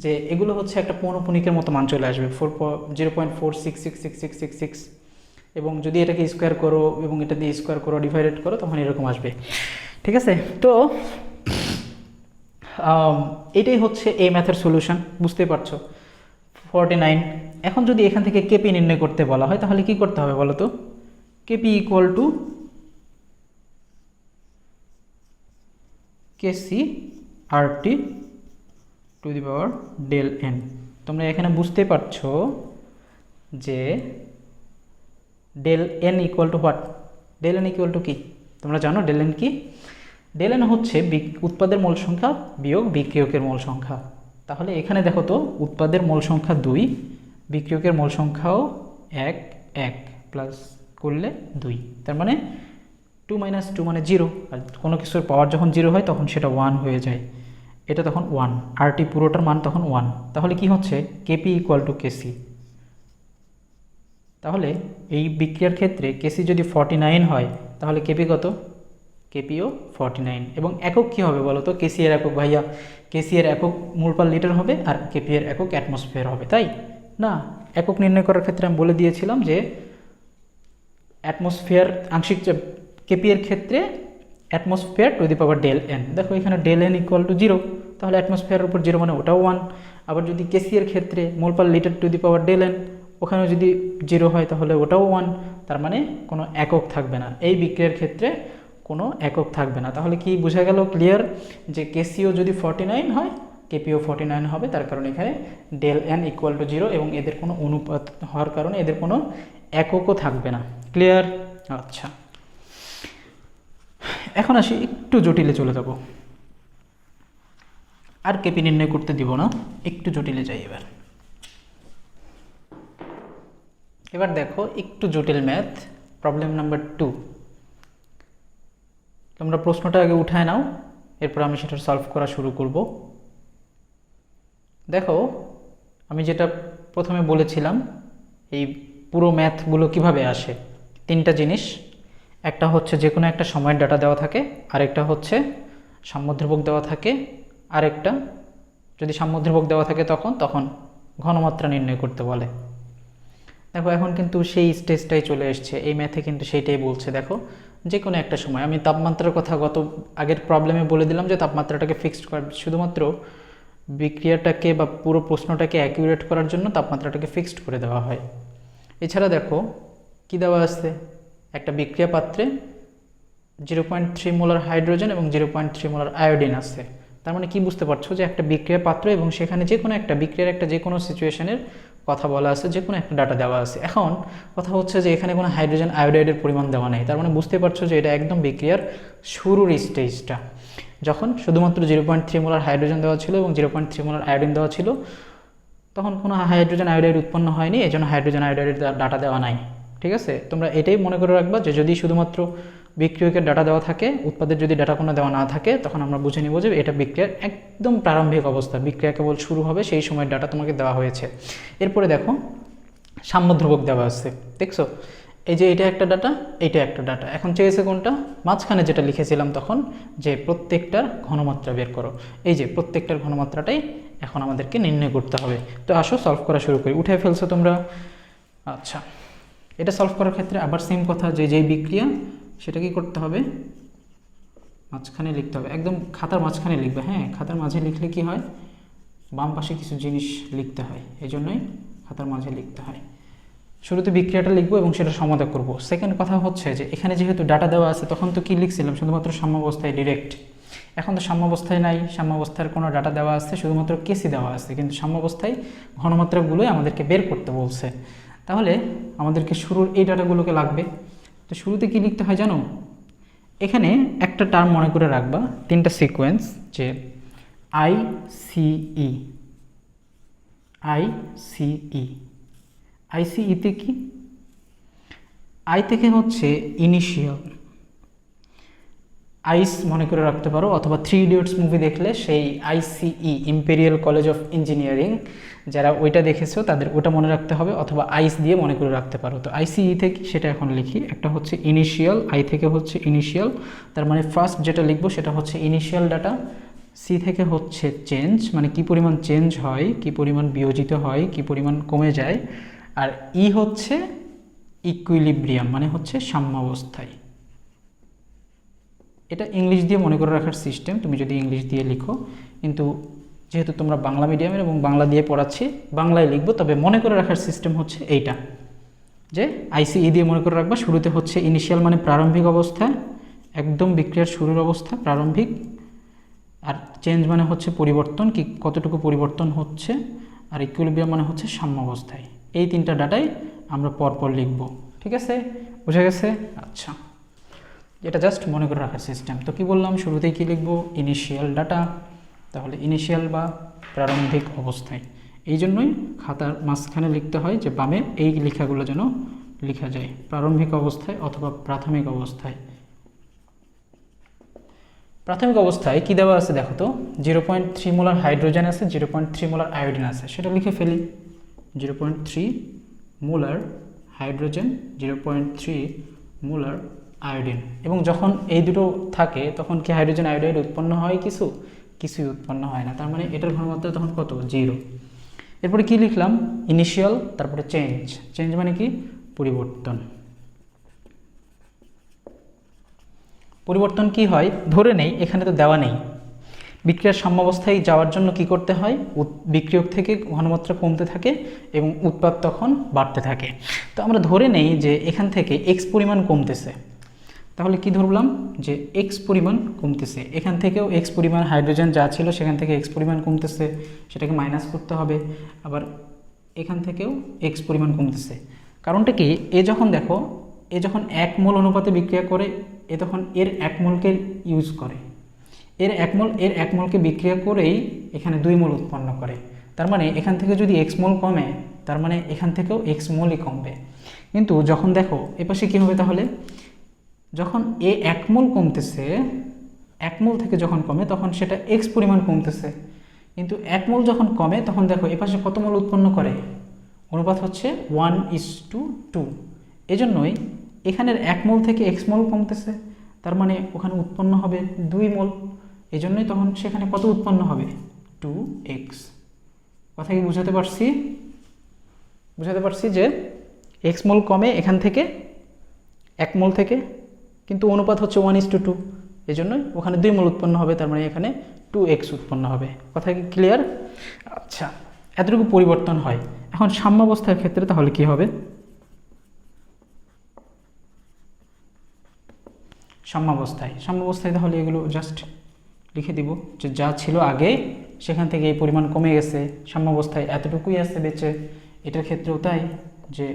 [SPEAKER 1] যে এগুলো হচ্ছে একটা পৌনঃপুনিকের মতো মান চলে আসবে 0.466666, এবং যদি এটাকে স্কোয়ার করো এবং এটা দিয়ে স্কোয়ার করো, ডিভাইডেড করো, তখন এরকম আসবে। ঠিক আছে? তো এটাই হচ্ছে এই ম্যাথের সলিউশন, বুঝতে পারছো? 49। এখন যদি এখান থেকে কেপি নির্ণয় করতে বলা হয়, তাহলে কি করতে হবে বলো তো? KP equal to KC RT to the power del N. তোমরা এখানে বুঝতে পারছো যে del N equal to what? Del N equal to কি? তোমরা জানো ডেল এন কি? ডেল এন হচ্ছে উৎপাদের মোল সংখ্যা বিয়োগ বিক্রিয়কের মোল সংখ্যা। তাহলে এখানে দেখো তো, উৎপাদের মোল সংখ্যা 2, বিক্রিয়কের মোল সংখ্যাও 1 প্লাস করলে 2, তার মানে 2 - 2 মানে 0। আর কোনো কিছুর পাওয়ার যখন 0 হয় তখন সেটা 1 হয়ে যায়, এটা তখন 1। RT পুরোটার মান তখন 1। তাহলে কি হচ্ছে? KP equal to KC. তাহলে এই বিক্রিয়ার ক্ষেত্রে কেসি যদি 49 হয়, তাহলে কেপি কত? কেপিও 49। এবং একক কী হবে বলো তো? কেসি এর একক, ভাইয়া কেসি এর একক মোল পার লিটার হবে, আর কেপি এর একক অ্যাটমসফিয়ার হবে, তাই না? একক নির্ণয় করার ক্ষেত্রে আমি বলে দিয়েছিলাম যে অ্যাটমসফিয়ার আংশিক চাপ, কেপি এর ক্ষেত্রে atmosphere to the power del N. দেখো এখানে ডেল এন ইকুয়াল টু 0, তাহলে অ্যাটমসফিয়ারের উপর 0 মানে ওটাও 1। আবার যদি কেসি এর ক্ষেত্রে mole per litre to the power del n, ওখানেও যদি 0 হয় তাহলে ওটাও 1। তার মানে কোনো একক থাকবে না, এই বিক্রিয়ার ক্ষেত্রে কোনো একক থাকবে না। তাহলে কি বোঝা গেল, ক্লিয়ার, যে কেসিও যদি 49 হয় কেপিও 49 হবে, তার কারণে এখানে ডেল এন ইকুয়াল টু 0 এবং এদের কোনো অনুপাত হওয়ার কারণে এদের কোনো এককও থাকবে না। ক্লিয়ার? আচ্ছা, এখন আসি একটু জটিলে চলে যাব, আর কেপি নির্ণয় করতে দিব না, একটু জটিলে যাই এবার। এবার দেখো একটু জটিল ম্যাথ, প্রবলেম নাম্বার 2। তোমরা প্রশ্নটা আগে উঠায় নাও, এরপর আমি সেটা সলভ করা শুরু করব। দেখো আমি যেটা প্রথমে বলেছিলাম, এই পুরো ম্যাথগুলো কিভাবে আসে, তিনটা জিনিস। একটা হচ্ছে যে কোনো একটা সময়ের ডাটা দেওয়া থাকে, আরেকটা হচ্ছে সাম্যধ্রুবক দেওয়া থাকে, আরেকটা যদি সাম্যধ্রুবক দেওয়া থাকে তখন ঘনমাত্রা নির্ণয় করতে বলে। দেখো এখন কিন্তু সেই স্টেজটাই চলে এসছে, এই ম্যাথে কিন্তু সেইটাই বলছে। দেখো যে কোনো একটা সময়, আমি তাপমাত্রার কথা গত আগের প্রবলেমে বলে দিলাম যে তাপমাত্রাটাকে ফিক্সড করা, শুধুমাত্র বিক্রিয়াটাকে বা পুরো প্রশ্নটাকে অ্যাকিউরেট করার জন্য তাপমাত্রাটাকে ফিক্সড করে দেওয়া হয়। এছাড়া দেখো কি দেওয়া আছে, একটা বিক্রিয়া পাত্রে 0.3 মোলার হাইড্রোজেন এবং 0.3 মোলার আয়োডিন আছে। তার মানে কি বুঝতে পারছো যে একটা বিক্রিয়া পাত্র এবং সেখানে যে কোনো একটা বিক্রিয়ার একটা যে কোনো সিচুয়েশনের কথা বলা আছে, যে কোনো একটা ডাটা দেওয়া আছে। এখন কথা হচ্ছে যে এখানে কোনো হাইড্রোজেন আয়োডাইডের পরিমাণ দেওয়া নেই, তার মানে বুঝতে পারছো যে এটা একদম বিক্রিয়ার শুরুর স্টেজটা, যখন শুধুমাত্র 0.3 মোলার হাইড্রোজেন দেওয়া ছিল এবং 0.3 মোলার আয়োডিন দেওয়া ছিল, তখন কোনো হাইড্রোজেন আয়োডাইড উৎপন্ন হয়নি, এই জন্য হাইড্রোজেন আয়োডাইডের ডাটা দেওয়া নাই। ঠিক আছে, তোমরা এটাই মনে করে রাখবা যে যদি শুধুমাত্র বিক্রিয়কের ডাটা দেওয়া থাকে, উৎপাদের যদি ডাটা কোনো দেওয়া না থাকে, তখন আমরা বুঝে নিব যে এটা বিক্রিয়ার একদম প্রারম্ভিক অবস্থা, বিক্রিয়া কেবল শুরু হবে সেই সময়ের ডাটা তোমাকে দেওয়া হয়েছে। এরপরে দেখো সাম্যধ্রুবক দেওয়া আছে, দেখছো এই যে এটা একটা ডাটা, এইটা একটা ডাটা। এখন চেয়েছে কোনটা, মাঝখানে যেটা লিখেছিলাম তখন, যে প্রত্যেকটার ঘনমাত্রা বের করো। এই যে প্রত্যেকটার ঘনমাত্রাটাই এখন আমাদেরকে নির্ণয় করতে হবে। তো আসো সলভ করা শুরু করি। উঠে ফেলছো তোমরা? আচ্ছা, এটা সলভ করার ক্ষেত্রে আবার সেম কথা, যে যেই বিক্রিয়া সেটা কি করতে হবে, মাঝখানে লিখতে হবে, একদম খাতার মাঝখানে লিখবে। হ্যাঁ, খাতার মাঝে লিখলে কি হয়, বাম পাশে কিছু জিনিস লিখতে হয়, এই জন্যই খাতার মাঝে লিখতে হয়। শুরুতে বিক্রিয়াটা লিখবো এবং সেটা সমাধান করব। সেকেন্ড কথা হচ্ছে যে এখানে যেহেতু ডাটা দেওয়া আছে, তখন তো কি লিখছিলাম, শুধুমাত্র সাম্যাবস্থায় ডিরেক্ট। এখন তো সাম্যাবস্থায় নাই, সাম্যাবস্থার কোনো ডাটা দেওয়া আছে, শুধুমাত্র কেসি দেওয়া আছে, কিন্তু সাম্যাবস্থায় ঘনমাত্রাগুলোই আমাদেরকে বের করতে বলছে। তাহলে আমাদেরকে শুরুর এই ডাটাগুলোকে লাগবে। তো শুরুতে কি লিখতে হয় জানো, এখানে একটা টার্ম মনে করে রাখবা, তিনটা সিকোয়েন্স, যে আইসিই, আইসিই, আইসিইতে কি, আই থেকে হচ্ছে ইনিশিয়াল, আইস মনে করে রাখতে পারো, অথবা 3 ইডিয়টস মুভি দেখলে সেই আইসিই, ইম্পেরিয়াল কলেজ অফ ইঞ্জিনিয়ারিং, যারা ওইটা দেখেছো তাদের ওটা মনে রাখতে হবে, অথবা আইস দিয়ে মনে করে রাখতে পারো। তো আইসিই থেকে সেটা এখন লিখি, একটা হচ্ছে ইনিশিয়াল, আই থেকে হচ্ছে ইনিশিয়াল, তার মানে ফার্স্ট যেটা লিখবো সেটা হচ্ছে ইনিশিয়াল ডাটা। সি থেকে হচ্ছে চেঞ্জ, মানে কি পরিমাণ চেঞ্জ হয়, কি পরিমাণ বিয়োজিত হয়, কি পরিমাণ কমে যায়। আর ই হচ্ছে ইকুইলিব্রিয়াম, মানে হচ্ছে সাম্যাবস্থায়। এটা ইংলিশ দিয়ে মনে করে রাখার সিস্টেম, তুমি যদি ইংলিশ দিয়ে লিখো, কিন্তু যেহেতু তোমরা বাংলা মিডিয়ামের এবং বাংলা দিয়ে পড়াচ্ছি, বাংলায় লিখবো, তবে মনে করে রাখার সিস্টেম হচ্ছে এইটা, যে আইসিই দিয়ে মনে করে রাখবা। শুরুতে হচ্ছে ইনিশিয়াল, মানে প্রারম্ভিক অবস্থা, একদম বিক্রিয়ার শুরুর অবস্থা প্রারম্ভিক। আর চেঞ্জ মানে হচ্ছে পরিবর্তন, কি কতটুকু পরিবর্তন হচ্ছে। আর ইকুইলিব্রিয়াম মানে হচ্ছে সাম্যাবস্থায়। এই তিনটা ডাটাই আমরা পরপর লিখব। ঠিক আছে, বুঝা গেছে? আচ্ছা, এটা জাস্ট মনে করে রাখার সিস্টেম। তো কি বললাম, শুরুতেই কি লিখবো, ইনিশিয়াল ডাটা, তাহলে ইনিশিয়াল বা প্রারম্ভিক অবস্থায়। এই জন্যই খাতার মাঝখানে লিখতে হয়, যে বামে এই লেখাগুলো যেন লেখা যায়, প্রারম্ভিক অবস্থায় অথবা প্রাথমিক অবস্থায়। প্রাথমিক অবস্থায় কি দেওয়া আছে দেখো তো, 0.3 মোলার হাইড্রোজেন আছে, 0.3 মোলার আয়োডিন আছে, সেটা লিখে ফেলি। 0.3 মোলার হাইড্রোজেন, 0.3 মোলার আয়োডিন। এবং যখন এই দুটো থাকে তখন কি হাইড্রোজেন আয়োডাইড উৎপন্ন হয়, কিছুই উৎপন্ন হয় না, তার মানে এটার ঘনমাত্রা তখন কত, 0। এরপরে কি লিখলাম, ইনিশিয়াল, তারপরে চেঞ্জ মানে কি, পরিবর্তন। পরিবর্তন কি হয়, ধরে নেই এখানে তো দেওয়া নেই, বিক্রিয়ার সাম্যাবস্থায় যাওয়ার জন্য কি করতে হয়, বিক্রিয়ক থেকে ঘনমাত্রা কমতে থাকে এবং উৎপাদ তখন বাড়তে থাকে। তো আমরা ধরে নেই যে এখান থেকে এক্স পরিমাণ কমতেছে, তাহলে কি ধরলাম যে এক্স পরিমাণ কমতেছে, এখান থেকেও এক্স পরিমাণ হাইড্রোজেন যা ছিল সেখান থেকে এক্স পরিমাণ কমতেছে, সেটাকে মাইনাস করতে হবে। আবার এখান থেকেও এক্স পরিমাণ কমতেছে। কারণটা কি, এ যখন দেখো এ যখন 1 মোল অনুপাতে বিক্রিয়া করে, এ তখন এর 1 মোলকে ইউজ করে, এর 1 মোলকে বিক্রিয়া করেই এখানে 2 মোল উৎপন্ন করে। তার মানে এখান থেকে যদি এক্স মোল কমে, তার মানে এখান থেকেও এক্স মোলই কমবে। কিন্তু যখন দেখো এপাশে কী হবে, তাহলে যখন এ 1 মোল কমতেছে, 1 মোল থেকে যখন কমে তখন সেটা এক্স পরিমাণ কমতেছে। কিন্তু 1 মোল যখন কমে তখন দেখো এপাশে কত মোল উৎপন্ন করে, অনুপাত হচ্ছে 1:2। এজন্যই এখানের 1 মোল থেকে এক্স মোল কমতেছে, তার মানে ওখানে উৎপন্ন হবে 2 মোল। এজন্যই তখন সেখানে কত উৎপন্ন হবে, 2x। কথা কি বুঝাতে পারছি যে এক্স মোল কমে এখান থেকে 1 মোল থেকে, কিন্তু অনুপাত হচ্ছে 1:2, এই জন্যই ওখানে 2 মোল উৎপন্ন হবে, তার মানে এখানে 2x উৎপন্ন হবে। কথা কি ক্লিয়ার? আচ্ছা, এতটুকু পরিবর্তন হয়। এখন সাম্যাবস্থার ক্ষেত্রে তাহলে কি হবে, সাম্যাবস্থায় তাহলে এগুলো জাস্ট লিখে দিব যে যা ছিল আগে সেখান থেকে এই পরিমাণ কমে গেছে, সাম্যাবস্থায় এতটুকুই আছে বেঁচে। এটার ক্ষেত্রেও তাই, যে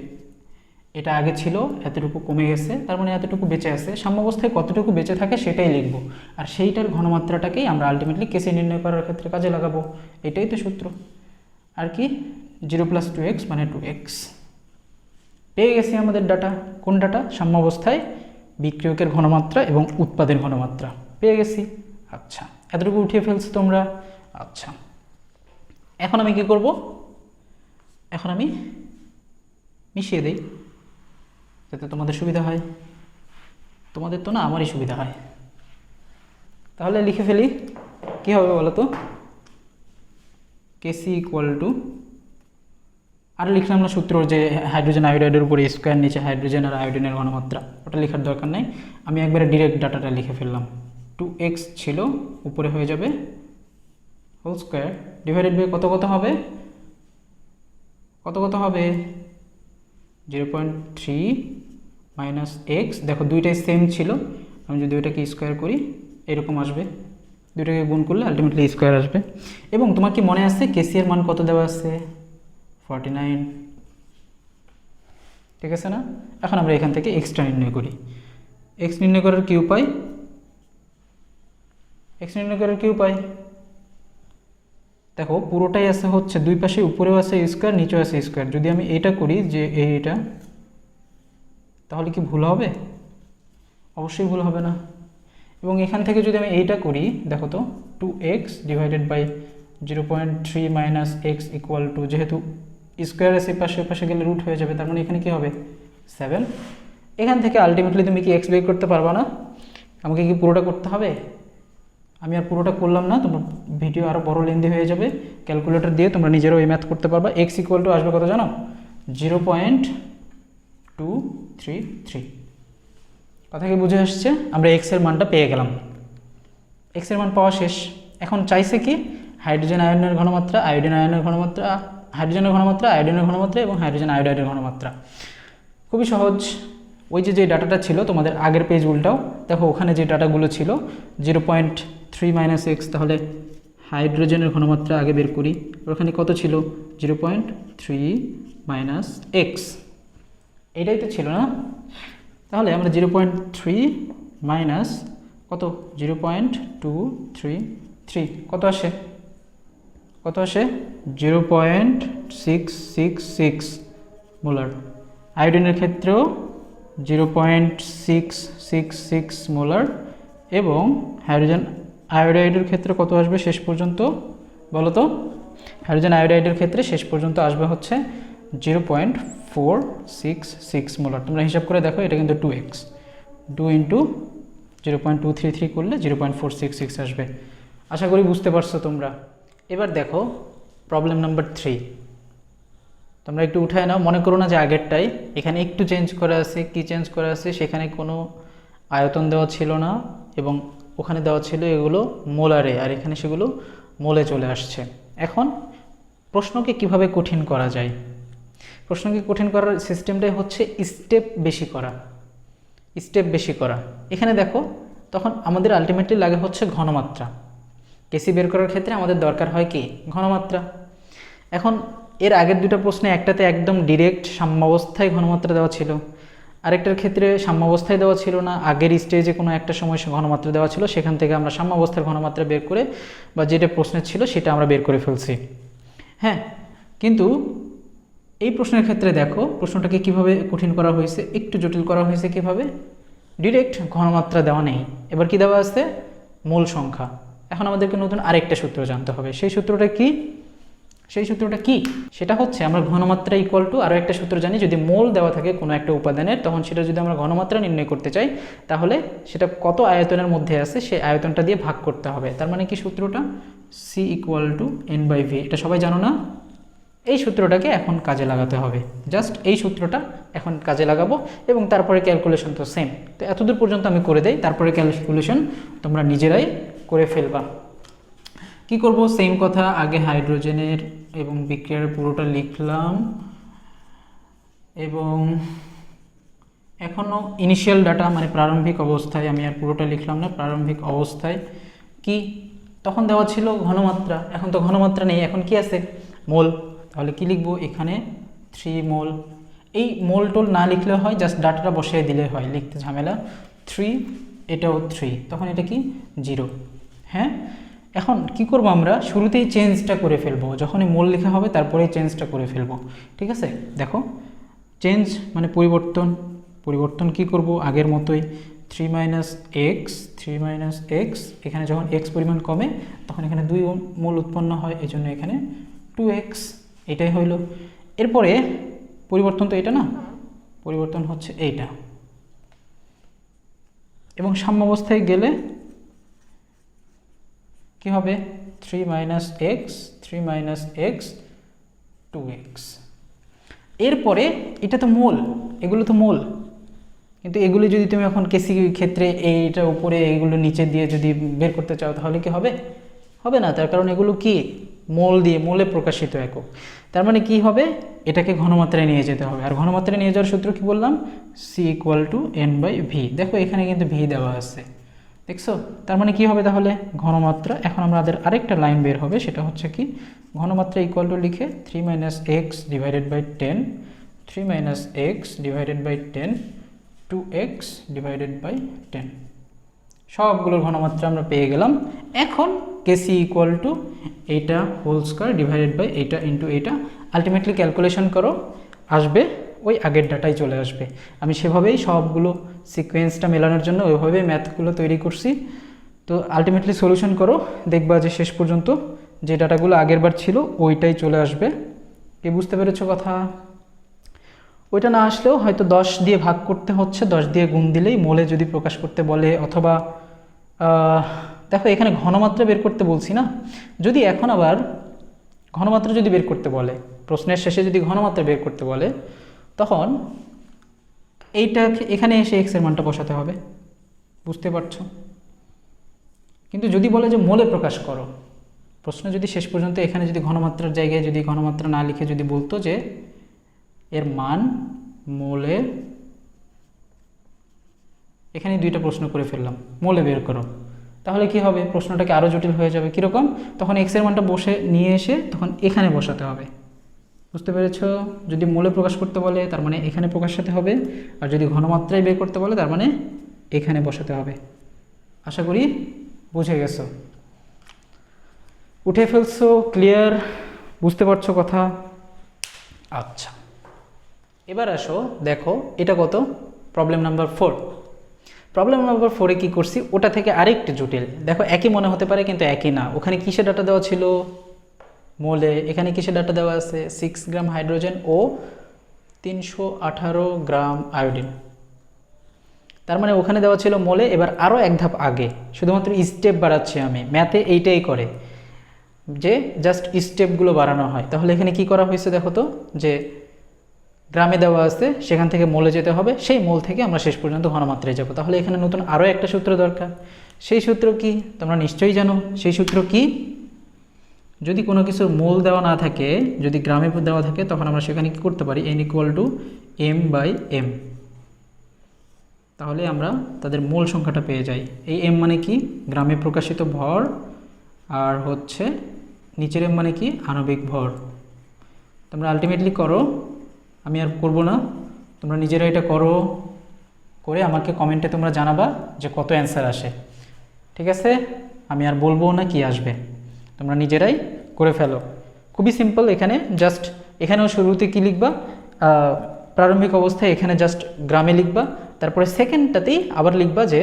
[SPEAKER 1] এটা আগে ছিল এতটুকু কমে গেছে, তার মানে এতটুকু বেঁচে আছে। সাম্যাবস্থায় কতটুকু বেঁচে থাকে সেটাই লিখব, আর সেইটার ঘনমাত্রাটাকেই আমরা আলটিমেটলি কেসি নির্ণয় করার ক্ষেত্রে কাজে লাগাবো। এটাই তো সূত্র। আর কি, 0 + 2x মানে 2x। পেয়ে গেছি আমাদের ডাটা। কোন ডাটা? সাম্যাবস্থায় বিক্রিয়কের ঘনমাত্রা এবং উৎপাদের ঘনমাত্রা পেয়ে গেছি। আচ্ছা, এতটুকু উঠিয়ে ফেলছো তোমরা। আচ্ছা, এখন আমি কি করব, এখন আমি মিশিয়ে দেই যাতে তোমাদের সুবিধা হয়। তোমাদের তো না, আমারই সুবিধা হয়। তাহলে লিখে ফেলি, কি হবে বলো তো, কেসি = আর লিখলাম না সূত্র, যে হাইড্রোজেন আয়োডাইডের উপরে স্কোয়ার, নিচে হাইড্রোজেন আর আয়োডিনের ঘনমাত্রা, ওটা লেখার দরকার নেই। আমি একবারে ডিরেক্ট ডাটাটা লিখে ফেললাম। 2x ছিল, উপরে হয়ে যাবে হোল স্কোয়ার ডিভাইডেড বাই কত হবে, 0.3 - x। দেখো দুইটাই সেম ছিল, আমি যদি ওইটাকে স্কোয়ার করি এরকম আসবে, দুইটাকে গুণ করলে আলটিমেটলি স্কোয়ার আসবে। এবং তোমার কি মনে আছে কেসি এর মান কত দেওয়া আছে, 49, ঠিক আছে না? এখন আমরা এখান থেকে এক্সটা নির্ণয় করি। এক্স নির্ণয় করার কি উপায়, দেখো পুরোটাই আছে হচ্ছে দুই পাশে, উপরেও আছে স্কোয়ার, নিচেও আছে স্কোয়ার। যদি আমি এইটা করি, যে এইটা, তাহলে কি ভুল হবে? অবশ্যই ভুল হবে না। এবং এখান থেকে যদি আমি এইটা করি, দেখো তো 2x ডিভাইডেড বাই 0.3 - x = যেহেতু স্কোয়ার আছে পাশে গেলে রুট হয়ে যাবে, তার মানে এখানে কি হবে 7। এখান থেকে আলটিমেটলি তুমি কি এক্স বের করতে পারবা না? আমাকে কি পুরোটা করতে হবে? আমি আর পুরোটা করলাম না, তোমার ভিডিও আরও বড় লেন্দি হয়ে যাবে। ক্যালকুলেটর দিয়ে তোমরা নিজেরাও এই ম্যাথ করতে পারবা। x = আসবে কত জানো, 0.233। কথা কি বুঝে আসছে? আমরা x এর মানটা পেয়ে গেলাম। x এর মান পাওয়া শেষ। এখন চাইছে কি, হাইড্রোজেন আয়নের ঘনমাত্রা, আয়োডিনের ঘনমাত্রা, আয়োডিনের ঘনমাত্রা এবং হাইড্রোজেন আয়োডাইডের ঘনমাত্রা। খুবই সহজ। ওই যে ডাটাটা ছিল তোমাদের আগের পেজ উল্টাও, দেখো ওখানে যে ডাটাগুলো ছিল 0.3 - x, তাহলে হাইড্রোজেনের ঘনমাত্রা আগে বের করি। ওখানে কত ছিল, 0.3 - x, এটাই তো ছিল না? তাহলে আমরা 0.3 মাইনাস কত, 0.233 কত আসে, 0.666 মোলার। আয়োডিনের ক্ষেত্রেও 0.666 মোলার, এবং হাইড্রোজেন আয়োডাইডের ক্ষেত্রে কত আসবে শেষ পর্যন্ত বলো তো? হাইড্রোজেন আয়োডাইডের ক্ষেত্রে শেষ পর্যন্ত আসবে হচ্ছে 0.466 মোলার। তোমরা হিসাব করে দেখো, এটা কিন্তু 2x, 2 × 0.233 করলে 0.466 আসবে। আশা করি বুঝতে পারছো তোমরা। এবার দেখো প্রবলেম নাম্বার 3। তোমরা একটু উঠায় নাও, মনে করো না যে আগেরটাই। এখানে একটু চেঞ্জ করা আছে। কি চেঞ্জ করা আছে? সেখানে কোনো আয়তন দেওয়া ছিল না এবং ওখানে দেওয়া ছিল এগুলো মোলারে, আর এখানে সেগুলো মোলে চলে আসছে। এখন প্রশ্নকে কিভাবে কঠিন করা যায়? প্রশ্নকে কঠিন করার সিস্টেমটাই হচ্ছে স্টেপ বেশি করা, স্টেপ বেশি করা। এখানে দেখো, তখন আমাদের আলটিমেটলি লাগে হচ্ছে ঘনমাত্রা। কেসি বের করার ক্ষেত্রে আমাদের দরকার হয় কি? ঘনমাত্রা। এখন এর আগের দুটো প্রশ্নে একটাতে একদম ডিরেক্ট সাম্যাবস্থায় ঘনমাত্রা দেওয়া ছিল, আরেকটার ক্ষেত্রে সাম্যাবস্থায় দেওয়া ছিল না, আগের স্টেজে কোনো একটা সময় ঘনমাত্রা দেওয়া ছিল, সেখান থেকে আমরা সাম্যাবস্থার ঘনমাত্রা বের করে বা যেটা প্রশ্নের ছিল সেটা আমরা বের করে ফেলছি। হ্যাঁ, কিন্তু এই প্রশ্নের ক্ষেত্রে দেখো প্রশ্নটাকে কিভাবে কঠিন করা হয়েছে, একটু জটিল করা হয়েছে। কিভাবে? ডিরেক্ট ঘনমাত্রা দেওয়া নেই, এবার কি দেওয়া আছে? মূল সংখ্যা। এখন আমাদেরকে নতুন আরেকটা সূত্র জানতে হবে। সেই সূত্রটা কি? সেটা হচ্ছে আমরা ঘনমাত্রা ইকুয়াল টু আরও একটা সূত্র জানি, যদি মোল দেওয়া থাকে কোনো একটা উপাদানের, তখন সেটা যদি আমরা ঘনমাত্রা নির্ণয় করতে চাই তাহলে সেটা কত আয়তনের মধ্যে আছে সেই আয়তনটা দিয়ে ভাগ করতে হবে। তার মানে কি সূত্রটা? C equal to n/v। এটা সবাই জানো না? এই সূত্রটাকে এখন কাজে লাগাতে হবে। জাস্ট এই সূত্রটা এখন কাজে লাগাবো এবং তারপরে ক্যালকুলেশন তো সেম। তো এতদূর পর্যন্ত আমি করে দেই, তারপরে ক্যালকুলেশন তোমরা নিজেরাই করে ফেলবা। কি করব? সেম কথা, আগে হাইড্রোজেনের এবং বিক্রিয়ার পুরোটা লিখলাম এবং এখনও ইনিশিয়াল ডাটা মানে প্রারম্ভিক অবস্থায় আমি আর পুরোটা লিখলাম না। প্রারম্ভিক অবস্থায় কি তখন দেওয়া ছিল ঘনমাত্রা, এখন তো ঘনমাত্রা নেই, এখন কি আছে? মোল। তাহলে কি লিখবো? এখানে 3 মোল। এই মোল টোল না লিখলে হয়, জাস্ট ডাটাটা বসিয়ে দিলে হয়, লিখতে ঝামেলা। 3, এটাও 3, তখন এটা কি? 0। হ্যাঁ, এখন কি করব? আমরা শুরুতেই চেঞ্জটা করে ফেলবো, যখনই মোল লেখা হবে তারপরেই চেঞ্জটা করে ফেলবো। ঠিক আছে, দেখো চেঞ্জ মানে পরিবর্তন কি করব? আগের মতোই 3 - x, এখানে যখন x পরিমাণ কমে তখন এখানে 2 মোল উৎপন্ন হয়, এই জন্য এখানে 2x, এটাই হইল। এরপরে পরিবর্তন তো এটা না, পরিবর্তন হচ্ছে এইটা, এবং সাম্যাবস্থায় গেলে কি হবে? 3 - x 2x। এরপরে এটা তো মোল, এগুলো তো মোল, কিন্তু এগুলি যদি তুমি এখন কেসি ক্ষেত্রে এইটা উপরে এইগুলো নিচে দিয়ে যদি বের করতে চাও তাহলে কি হবে? হবে না, তার কারণ এগুলো কি? মোল দিয়ে, মোলে প্রকাশিত একক। তার মানে কি হবে? এটাকে ঘনমাত্রায় নিয়ে যেতে হবে, আর ঘনমাত্রায় নিয়ে যাওয়ার সূত্র কি বললাম? C equal to n/v। দেখো এখানে কিন্তু ভি দেওয়া আছে, দেখছো? তার মানে কি হবে তাহলে? ঘনমাত্রা। এখন আমাদের আরেকটা লাইন বের হবে, সেটা হচ্ছে কি? ঘনমাত্রা ইকুয়াল টু লিখে 3 - x divided by 10, 3 - x divided by 10, 2x divided by 10। সবগুলোর ঘনমাত্রা আমরা পেয়ে গেলাম। এখন কেসি ইকুয়াল টু এইটা হোল স্কয়ার ডিভাইডেড বাই এইটা ইন্টু এইটা। আলটিমেটলি ক্যালকুলেশন করো, আসবে ওই আগের ডাটাই চলে আসবে। আমি সেভাবেই সবগুলো সিকোয়েন্সটা মেলানোর জন্য ওইভাবেই ম্যাথগুলো তৈরি করছি। তো আলটিমেটলি সলিউশন করো, দেখবা যে শেষ পর্যন্ত যে ডাটাগুলো আগের বার ছিল ওইটাই চলে আসবে। কি বুঝতে পেরেছো কথা? ওইটা না আসলেও হয়তো 10 দিয়ে ভাগ করতে হচ্ছে, 10 দিয়ে গুণ দিলেই মোলে যদি প্রকাশ করতে বলে, অথবা দেখো এখানে ঘনমাত্রা বের করতে বলছি না, যদি এখন আবার ঘনমাত্রা যদি বের করতে বলে, প্রশ্নের শেষে যদি ঘনমাত্রা বের করতে বলে, তখন এইটা এখানে এসে x এর মানটা বসাতে হবে, বুঝতে পারছো? কিন্তু যদি বলে যে মোলে প্রকাশ করো, প্রশ্ন যদি শেষ পর্যন্ত এখানে যদি ঘনমাত্রার জায়গায় যদি ঘনমাত্রা না লিখে যদি বলতো যে এর মান মোলে, এখানে দুইটা প্রশ্ন করে ফেললাম, মোলে বের করো, তাহলে কি হবে? প্রশ্নটাকে আরও জটিল হয়ে যাবে। কীরকম? তখন x এর মানটা বসে নিয়ে এসে তখন এখানে বসাতে হবে, বুঝতে পেরেছো? যদি মোলে প্রকাশ করতে বলে তার মানে এখানে প্রকাশাতে হবে, আর যদি ঘনমাত্রায় বের করতে বলে তার মানে এখানে বসাতে হবে। আশা করি বুঝে গেছো, উঠে ফেলছো, ক্লিয়ার, বুঝতে পারছো কথা? আচ্ছা, এবার আসো, দেখো এটা কত? Problem number 4। প্রবলেম নাম্বার 4-এ কী করছি ওটা থেকে আরেকটু জটিল। দেখো একই মনে হতে পারে কিন্তু একই না। ওখানে কিসে ডাটা দেওয়া ছিল? মোলে। এখানে কিসে ডাটা দেওয়া আছে? 6 গ্রাম হাইড্রোজেন ও 318 গ্রাম আয়োডিন। তার মানে ওখানে দেওয়া ছিল মোলে। এবার আরও এক ধাপ আগে, শুধুমাত্র স্টেপ বাড়াচ্ছি আমি। ম্যাথে এইটাই করে যে জাস্ট স্টেপগুলো বাড়ানো হয়। তাহলে এখানে কি করা হয়েছে দেখো তো, যে গ্রামে দেওয়া আছে সেখান থেকে মোলে যেতে হবে, সেই মোল থেকে আমরা শেষ পর্যন্ত ঘনমাত্রায় যাব। তাহলে এখানে নতুন আরও একটা সূত্র দরকার। সেই সূত্র কি তোমরা নিশ্চয়ই জানো। সেই সূত্র কি, যদি কোনো কিছুর মোল দেওয়া না থাকে, যদি গ্রামে দেওয়া থাকে, তখন আমরা সেখানে কী করতে পারি, n = m/m। তাহলে আমরা তাদের মোল সংখ্যাটা পেয়ে যাই। এই m মানে কি, গ্রামে প্রকাশিত ভর, আর হচ্ছে নিচের m মানে কি, আণবিক ভর। তোমরা আলটিমেটলি করো, আমি আর করব না, তোমরা নিজেরা এটা করো, করে আমাকে কমেন্টে তোমরা জানাবা যে কত অ্যান্সার আসে। ঠিক আছে, আমি আর বলবো না কি আসবে, তোমরা নিজেরাই করে ফেলো। খুবই সিম্পল। এখানে জাস্ট, এখানেও শুরুতে কি লিখবা, প্রারম্ভিক অবস্থায় এখানে জাস্ট গ্রামে লিখবা, তারপরে সেকেন্ডটাতেই আবার লিখবা যে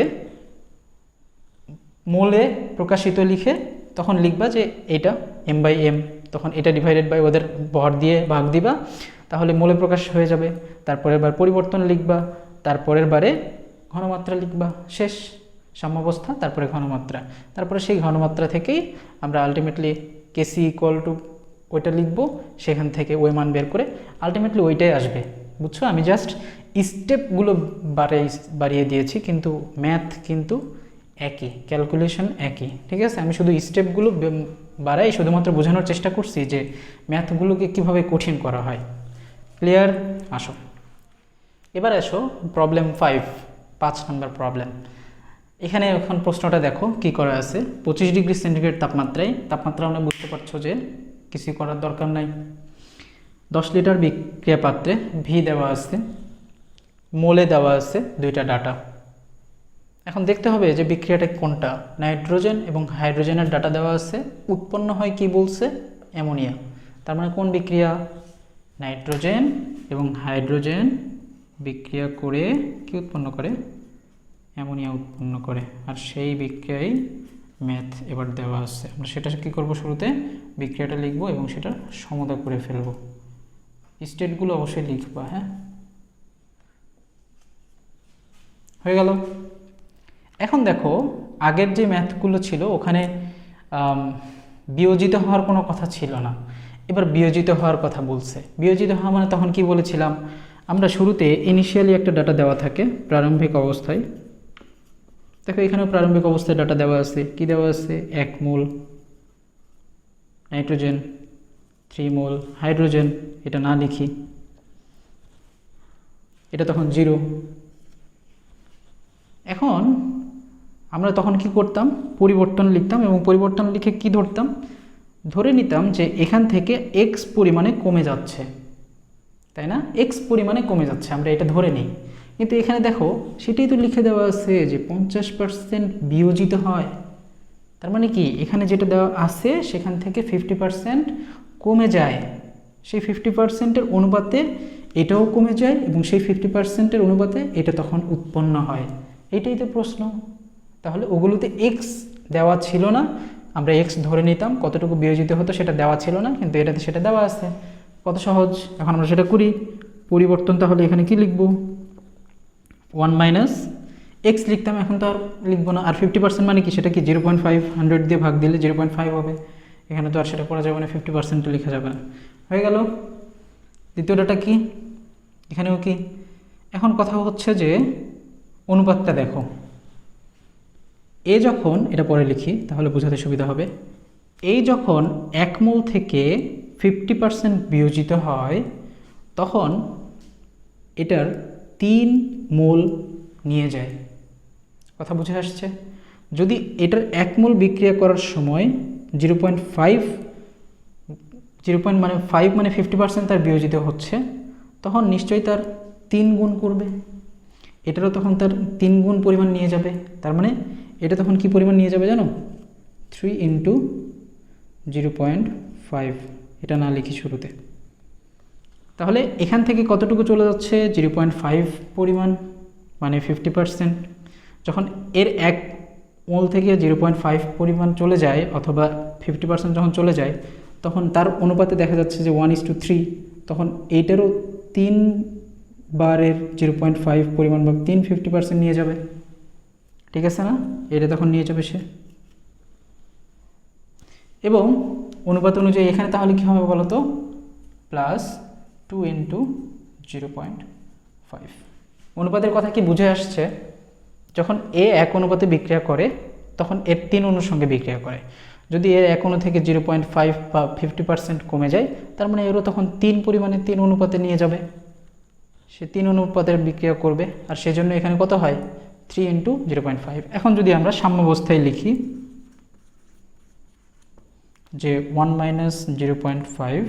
[SPEAKER 1] মোলে প্রকাশিত লিখে তখন লিখবা যে এটা m/m, তখন এটা ডিভাইডেড বাই ওদের ভর দিয়ে ভাগ দিবা, তাহলে মোলে প্রকাশ হয়ে যাবে। তারপরের বার পরিবর্তন লিখবা, তারপরের বারে ঘনমাত্রা লিখবা, শেষ সাম্যাবস্থা, তারপরে ঘনমাত্রা, তারপরে সেই ঘনমাত্রা থেকেই আমরা আলটিমেটলি Kc = ওইটা লিখবো, সেখান থেকে ওই মান বের করে আলটিমেটলি ওইটাই আসবে। বুঝছো, আমি জাস্ট স্টেপগুলো বাড়িয়ে দিয়েছি, কিন্তু ম্যাথ কিন্তু একই, ক্যালকুলেশন একই। ঠিক আছে, আমি শুধু স্টেপগুলো বাড়াই, শুধুমাত্র বোঝানোর চেষ্টা করছি যে ম্যাথগুলোকে কীভাবে কঠিন করা হয়। ক্লিয়ার? আসো এবার আসো প্রবলেম 5 নম্বর প্রবলেম। এখানে এখন প্রশ্নটা দেখো কি করা আছে। 25 ডিগ্রি সেন্টিগ্রেড তাপমাত্রা আমরা বুঝতে পারছো যে কিছু করার দরকার নাই। 10 লিটার বিক্রিয়া পাত্রে ভি দেওয়া আছে, মোলে দেওয়া আছে দুইটা ডাটা। এখন দেখতে হবে যে বিক্রিয়াটা কোনটা। নাইট্রোজেন এবং হাইড্রোজেনের ডাটা দেওয়া আছে, উৎপন্ন হয় কি বলছে, অ্যামোনিয়া। তার মানে কোন বিক্রিয়া, নাইট্রোজেন এবং হাইড্রোজেন বিক্রিয়া করে কি উৎপন্ন করে, অ্যামোনিয়া উৎপন্ন করে। আর সেই বিক্রিয়ায় ম্যাথ এবার দেওয়া আছে, আমরা সেটা কী করব, শুরুতে বিক্রিয়াটা লিখব এবং সেটা সমতা করে ফেলব। স্টেটগুলো অবশ্যই লিখবা, হ্যাঁ, হয়ে গেল। এখন দেখো আগের যে ম্যাথগুলো ছিল ওখানে বিয়োজিত হওয়ার কোনো কথা ছিল না, এবার বিয়োজিত হওয়ার কথা বলছে। বিয়োজিত হওয়া মানে তখন কি বলেছিলাম আমরা, শুরুতে ইনিশিয়ালি একটা ডাটা দেওয়া থাকে প্রারম্ভিক অবস্থায়। দেখো এখানেও প্রারম্ভিক অবস্থায় ডাটা দেওয়া আছে, কি দেওয়া আছে, 1 মোল নাইট্রোজেন, 3 মোল হাইড্রোজেন, এটা না লিখি, এটা তখন 0। এখন আমরা তখন কি করতাম, পরিবর্তন লিখতাম এবং পরিবর্তন লিখে কি ধরতাম, ধরে নিতাম যে এখান থেকে x পরিমাণে কমে যাচ্ছে, তাই না, x পরিমাণে কমে যাচ্ছে, আমরা এটা ধরে নিই। কিন্তু এখানে দেখো সেটাই তো লিখে দেওয়া আছে যে 50% বিয়োজিত হয়। তার মানে কি, এখানে যেটা দেওয়া আছে সেখান থেকে 50% কমে যায়, সেই 50%-এর অনুপাতে এটাও কমে যায় এবং সেই 50%-এর অনুপাতে এটা তখন উৎপন্ন হয়। এটাই তো প্রশ্ন। তাহলে ওগুলোতে x দেওয়া ছিল না, আমরা x ধরে নিতাম, কতটুকু বিয়োজিত হতো সেটা দেওয়া ছিল না, কিন্তু এটাতে সেটা দেওয়া আছে। কত সহজ, এখন আমরা সেটা করি। পরিবর্তন তাহলে এখানে কি লিখব, 1 - x লিখতাম, এখন তো আর লিখবো না। আর 50% মানে কি, সেটা কি 0.5, 100 দিয়ে ভাগ দিলে 0.5 হবে, এখানে তো আর সেটা করা যাবে না, 50% লেখা যাবে না। হয়ে গেল। দ্বিতীয়টা কি, এখানেও কি। এখন কথা হচ্ছে যে অনুপাতটা দেখো, এ যখন, এটা পরে লিখি তাহলে বোঝাতে সুবিধা হবে, এই যখন 1 মোল থেকে 50% বিয়োজিত হয় তখন এটার 3 মোল নিয়ে যায়। কথা বুঝে আসছে? যদি এটার 1 মোল বিক্রিয়া করার সময় 0.5 মানে 50% তার বিয়োজিত হচ্ছে, তখন নিশ্চয়ই তার 3 গুণ করবে, এটারও তখন তার 3 গুণ পরিমাণ নিয়ে যাবে। তার মানে এটা তখন কি পরিমাণ নিয়ে যাবে জানো, 3 × 0.5, এটা না লিখি শুরুতে। তাহলে এখান থেকে কতটুকু চলে যাচ্ছে, 0.5 পরিমাণ, মানে 50%। যখন এর 1 মোল থেকে 0.5 পরিমাণ চলে যায়, অথবা 50% যখন চলে যায়, তখন তার অনুপাতে দেখা যাচ্ছে যে 1:3, তখন এইটারও 3 বারের 0.5 পরিমাণ বা 50% নিয়ে যাবে। ঠিক আছে না, এটা তখন নিয়ে যাবে সে। এবং অনুপাত অনুযায়ী এখানে তাহলে কী হবে বলো তো, +2 × 0.5। অনুপাতের কথা কি বুঝে আসছে, যখন এ 1 অনুপাতে বিক্রিয়া করে তখন এর 3 অণুর সঙ্গে বিক্রিয়া করে। যদি এর 1 অণু থেকে 0.5 বা 50% কমে যায়, তার মানে এরও তখন 3 পরিমাণে 3 অনুপাতে নিয়ে যাবে, সে 3 অনুপাতের বিক্রিয়া করবে। আর সেজন্য এখানে কত হয় 3 × 0.5। এখন যদি আমরা সাম্যাবস্থায় লিখি যে 1 - 0.5,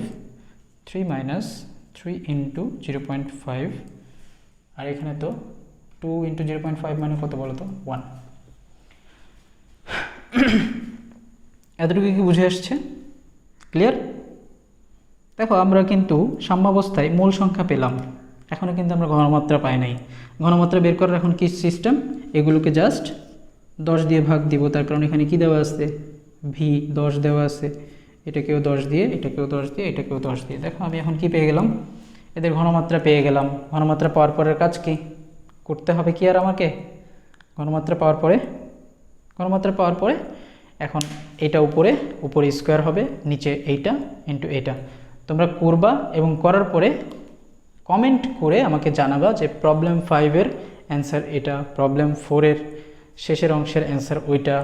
[SPEAKER 1] 3 - 3 × 0.5, আর এখানে তো 2 × 0.5 মানে কত বলো তো 1। এতটুকু কি বুঝে আসছে? ক্লিয়ার? দেখো আমরা কিন্তু সাম্যাবস্থায় মূল সংখ্যা পেলাম, এখনও কিন্তু আমরা ঘনমাত্রা পাই নাই। ঘনমাত্রা বের করার এখন কি সিস্টেম, এগুলোকে জাস্ট 10 দিয়ে ভাগ দিব, তার কারণ এখানে কি দেওয়া আছে ভি 10 দেওয়া আছে, এটাকেও 10 দিয়ে, এটাকেও 10 দিয়ে, এটাকেও 10 দিয়ে। দেখো আমি এখন কি পেয়ে গেলাম, এদের ঘনমাত্রা পেয়ে গেলাম। ঘনমাত্রা পাওয়ার পরের কাজ কি করতে হবে, কি আর আমাকে ঘনমাত্রা পাওয়ার পরে এখন এটা উপরে স্কোয়ার হবে, নিচে এইটা ইন্টু এটা। তোমরা করবা এবং করার পরে কমেন্ট করে আমাকে জানাবা যে প্রবলেম 5-এর অ্যান্সার এটা, প্রবলেম 4-এর শেষের অংশের অ্যান্সার ওইটা,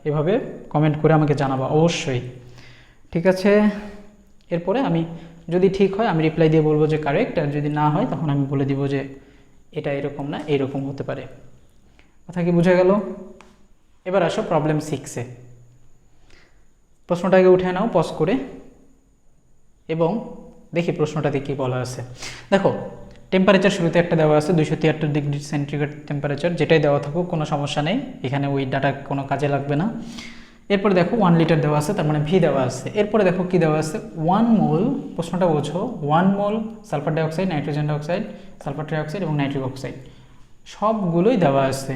[SPEAKER 1] এভাবে কমেন্ট করে আমাকে জানাবা অবশ্যই, ঠিক আছে? এরপরে আমি যদি ঠিক হয় আমি রিপ্লাই দিয়ে বলবো যে কারেক্ট, আর যদি না হয় তখন আমি বলে দিব যে এটা এরকম না, এইরকম হতে পারে। কথা কি বুঝে গেল? এবার আসো প্রবলেম 6-এ। প্রশ্নটাকে উঠে নাও পজ করে এবং দেখি প্রশ্নটাতে কী বলা আছে। দেখো টেম্পারেচার শুরুতে একটা দেওয়া আছে 273 ডিগ্রি সেন্টিগ্রেড টেম্পারেচার, যেটাই দেওয়া থাকুক কোনো সমস্যা নেই, এখানে ওই ডাটা কোনো কাজে লাগবে না। এরপরে দেখো 1 লিটার দেওয়া আছে, তার মানে ভি দেওয়া আছে। এরপরে দেখো কি দেওয়া আছে 1 মোল, প্রশ্নটা বোঝো, 1 mole sulphur dioxide, nitrogen dioxide, sulphur trioxide এবং নাইট্রিক অক্সাইড সবগুলোই দেওয়া আছে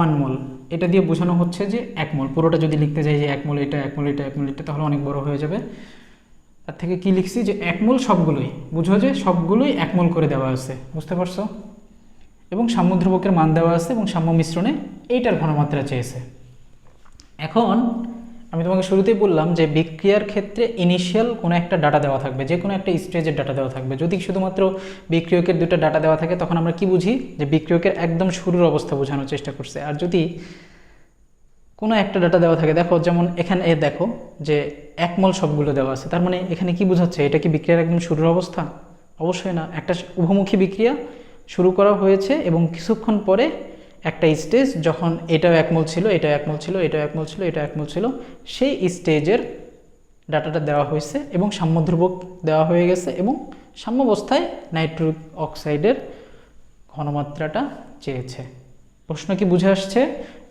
[SPEAKER 1] 1 মোল। এটা দিয়ে বোঝানো হচ্ছে যে 1 মোল। পুরোটা যদি লিখতে যাই যে 1 মোল এটা, 1 মোল এটা, 1 মোল এটা, তাহলে অনেক বড় হয়ে যাবে। তার থেকে কি লিখছি যে 1 মোল সবগুলোই, বুঝো যে সবগুলোই 1 মোল করে দেওয়া আছে, বুঝতে পারছো? এবং সাম্য ধ্রুবকের মান দেওয়া আছে এবং সাম্য মিশ্রণে এইটার ঘনমাত্রা চেয়েছে। এখন আমি তোমাকে শুরুতেই বললাম যে বিক্রিয়ার ক্ষেত্রে ইনিশিয়াল কোনো একটা ডাটা দেওয়া থাকবে, যে কোনো একটা স্টেজের ডাটা দেওয়া থাকবে। যদি শুধুমাত্র বিক্রিয়কের দুটো ডাটা দেওয়া থাকে তখন আমরা কি বুঝি যে বিক্রিয়কের একদম শুরুর অবস্থা বোঝানোর চেষ্টা করছে। আর যদি কোনো একটা ডাটা দেওয়া থাকে, দেখো যেমন এখানে দেখো যে 1 মোল সবগুলো দেওয়া আছে, তার মানে এখানে কি বোঝাচ্ছে, এটা কি বিক্রিয়ার একদম শুরুর অবস্থা? অবশ্যই না, একটা উভমুখী বিক্রিয়া শুরু করা হয়েছে এবং কিছুক্ষণ পরে একটা স্টেজ যখন এটাও 1 মোল ছিল, এটাও 1 মোল ছিল, এটাও 1 মোল ছিল, এটাও 1 মোল ছিল, সেই স্টেজের ডাটাটা দেওয়া হয়েছে এবং সাম্য ধ্রুবক দেওয়া হয়ে গেছে এবং সাম্যাবস্থায় নাইট্রিক অক্সাইডের ঘনমাত্রাটা চেয়েছে। প্রশ্ন কি বুঝে আসছে?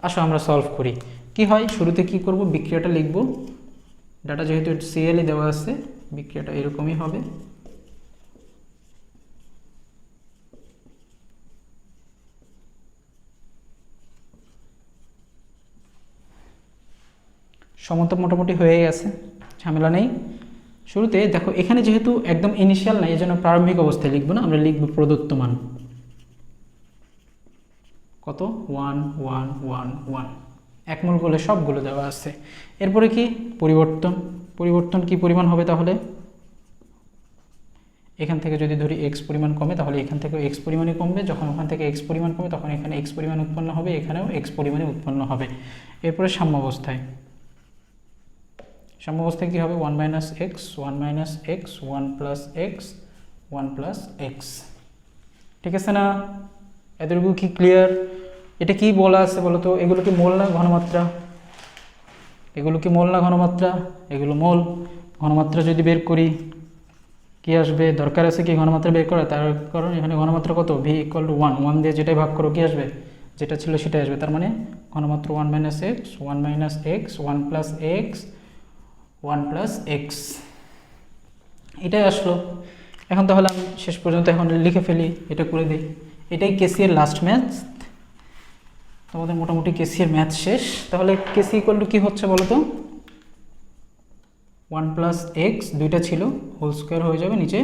[SPEAKER 1] আসো আমরা সলভ করি। কি হয়, শুরুতে কি করব, বিক্রিয়াটা লিখব। ডাটা যেহেতু সিএলই দেওয়া আছে, বিক্রিয়াটা এরকমই হবে। সমতা মোটামুটি হয়ে গেছে, ঝামেলা নেই। শুরুতে দেখো এখানে যেহেতু একদম ইনিশিয়াল নাই, এজন্য প্রারম্ভিক অবস্থায় লিখব না, আমরা লিখব প্রদত্ত মান কত 1 1 1 1, 1 মোল বলে সবগুলো দেওয়া আছে। এরপরে কি পরিবর্তন কি পরিমাণ হবে, তাহলে এখান থেকে যদি ধরি x পরিমাণ কমে তাহলে এখান থেকেও x পরিমাণই কমবে, যখন ওখান থেকে x পরিমাণ কমে তখন এখানে x পরিমাণ উৎপন্ন হবে, এখানেও x পরিমাণে উৎপন্ন হবে। এরপরে সাম্যাবস্থায় কি হবে 1 - x 1 - x 1 + x 1 + x, ঠিক আছে না? এতটুকু কি ক্লিয়ার? এটা কি বলা আছে বলো তো, এগুলো কি মোল না ঘনমাত্রা? এগুলো কি মোল না ঘনমাত্রা? এগুলো মোল। ঘনমাত্রা যদি বের করি কি আসবে, দরকার আছে কি ঘনমাত্রা বের করা, তার কারণ এখানে ঘনমাত্রা কত, v = 1, 1 দিয়ে যেটাই ভাগ করো কি আসবে, যেটা ছিল সেটাই আসবে। তার মানে ঘনমাত্রা 1 - x 1 - x 1 + x 1 + x, এটাই আসলো। এখন তাহলে আমি শেষ পর্যন্ত এখন লিখে ফেলি, এটা করে দিই। এটাই কেসির লাস্ট ম্যাথ, তোমাদের মোটামুটি কেসির ম্যাথ শেষ। তাহলে কেসি = কি হচ্ছে বলো তো, 1 + x দুইটা ছিল, হোল স্কোয়ার হয়ে যাবে, নিচে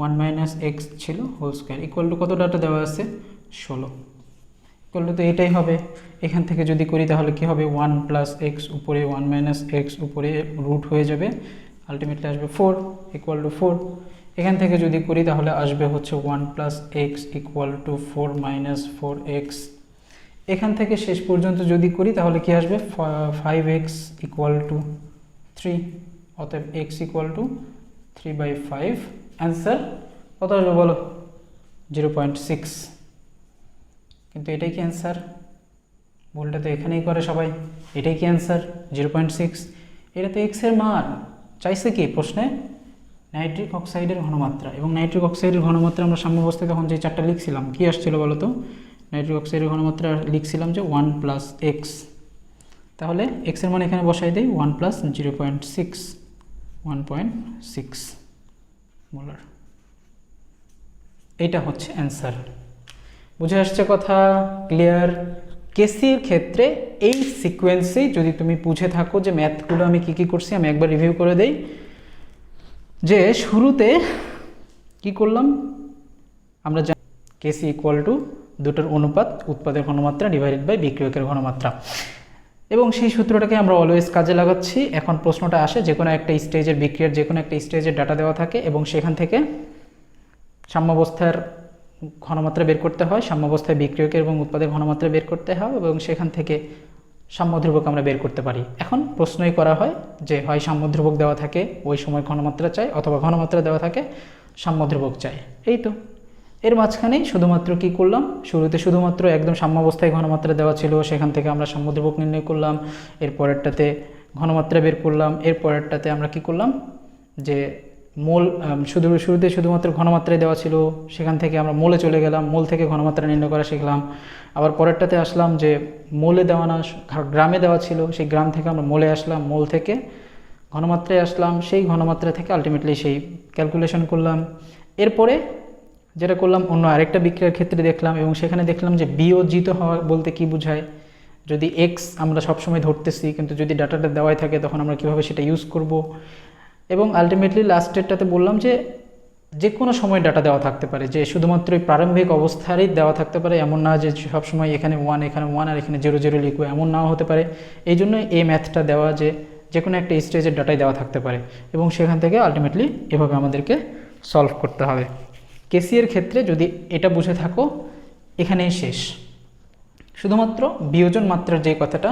[SPEAKER 1] 1 - x ছিল হোল স্কোয়ার, কত ডাটা দেওয়া আছে 16, তো এটাই হবে। এখান থেকে যদি করি তাহলে কি হবে 1 + x উপরে 1 - x উপরে রুট হয়ে যাবে, আলটিমেটলি আসবে 4 = 4। এখান থেকে যদি করি তাহলে আসবে হচ্ছে 1 + x = 4 - 4x এখান থেকে শেষ পর্যন্ত যদি করি তাহলে কি আসবে 5x ইকুয়াল টু 3, অতএব x ইকুয়াল টু 3/5। অ্যান্সার কত আসবে বলো? 0.6। কিন্তু এটাই কি অ্যান্সার? ভুলটা তো এখানেই করে সবাই। এটাই কি অ্যান্সার? 0.6। এটা তো এক্স এর মান চাইছে কি প্রশ্নে? নাইট্রিক অক্সাইডের ঘনমাত্রা। এবং নাইট্রিক অক্সাইডের ঘনমাত্রা আমরা সাম্যাবস্থায় তখন যে চারটা লিখছিলাম কি আসছিল বলো তো? নাইট্রিক অক্সাইডের ঘনমাত্রা লিখছিলাম যে 1 + x। তাহলে x এর মান এখানে বসাই দেই 1 + 0.6, 1.6 মোলার। এইটা হচ্ছে অ্যান্সার। বুঝে আসছে কথা? ক্লিয়ার? কেসির ক্ষেত্রে এই সিকোয়েন্সেই যদি তুমি বুঝে থাকো যে ম্যাথগুলো আমি কী কী করছি, আমি একবার রিভিউ করে দেই। যে শুরুতে কি করলাম আমরা জানি কেসি ইকুয়াল টু দুটোর অনুপাত, উৎপাদের ঘনমাত্রা ডিভাইডেড বাই বিক্রিয়কের ঘনমাত্রা, এবং সেই সূত্রটাকে আমরা অলওয়েজ কাজে লাগাচ্ছি। এখন প্রশ্নটা আসে যে কোনো একটা স্টেজের বিক্রিয়ার যে কোনো একটা স্টেজের ডাটা দেওয়া থাকে এবং সেখান থেকে সাম্যাবস্থার ঘনমাত্রা বের করতে হয়, সাম্যাবস্থায় বিক্রিয়কের এবং উৎপাদের ঘনমাত্রা বের করতে হয় এবং সেখান থেকে সাম্যধ্রুবক আমরা বের করতে পারি। এখন প্রশ্নই করা হয় যে হয় সাম্যধ্রুবক দেওয়া থাকে ওই সময় ঘনমাত্রা চাই, অথবা ঘনমাত্রা দেওয়া থাকে সাম্যধ্রুবক চাই। এই তো এর মাঝখানেই শুধুমাত্র কি করলাম, শুরুতে শুধুমাত্র একদম সাম্যাবস্থায় ঘনমাত্রা দেওয়া ছিল, সেখান থেকে আমরা সাম্যধ্রুবক নির্ণয় করলাম, এর পরেরটাতে ঘনমাত্রা বের করলাম, এর পরেরটাতে আমরা কি করলাম যে মোল শুরুতে শুধুমাত্র ঘনমাত্রায় দেওয়া ছিল, সেখান থেকে আমরা মোলে চলে গেলাম, মোল থেকে ঘনমাত্রা নির্ণয় করা শিখলাম। আবার পরেরটাতে আসলাম যে মোলে দেওয়া না, গ্রামে দেওয়া ছিল, সেই গ্রাম থেকে আমরা মোলে আসলাম, মোল থেকে ঘনমাত্রায় আসলাম, সেই ঘনমাত্রা থেকে আলটিমেটলি সেই ক্যালকুলেশন করলাম। এরপরে যেটা করলাম অন্য আরেকটা বিক্রিয়ার ক্ষেত্রে দেখলাম এবং সেখানে দেখলাম যে বিয়োজিত হওয়া বলতে কি বোঝায়। যদি এক্স আমরা সবসময় ধরতেছি কিন্তু যদি ডাটাটা দেওয়াই থাকে তখন আমরা কীভাবে সেটা ইউজ করব। এবং আলটিমেটলি লাস্টেরটাতে বললাম যে যে কোনো সময় ডাটা দেওয়া থাকতে পারে, যে শুধুমাত্র এই প্রারম্ভিক অবস্থারই দেওয়া থাকতে পারে, এমন না যে সবসময় এখানে 1 এখানে 1 আর এখানে 0 0 লিখবো, এমন নাও হতে পারে। এই জন্য এই ম্যাথটা দেওয়া যে যে কোনো একটা স্টেজের ডাটাই দেওয়া থাকতে পারে এবং সেখান থেকে আলটিমেটলি এভাবে আমাদেরকে সলভ করতে হবে। কেসিএর ক্ষেত্রে যদি এটা বুঝে থাকো এখানেই শেষ। শুধুমাত্র বিয়োজন মাত্রার যে কথাটা,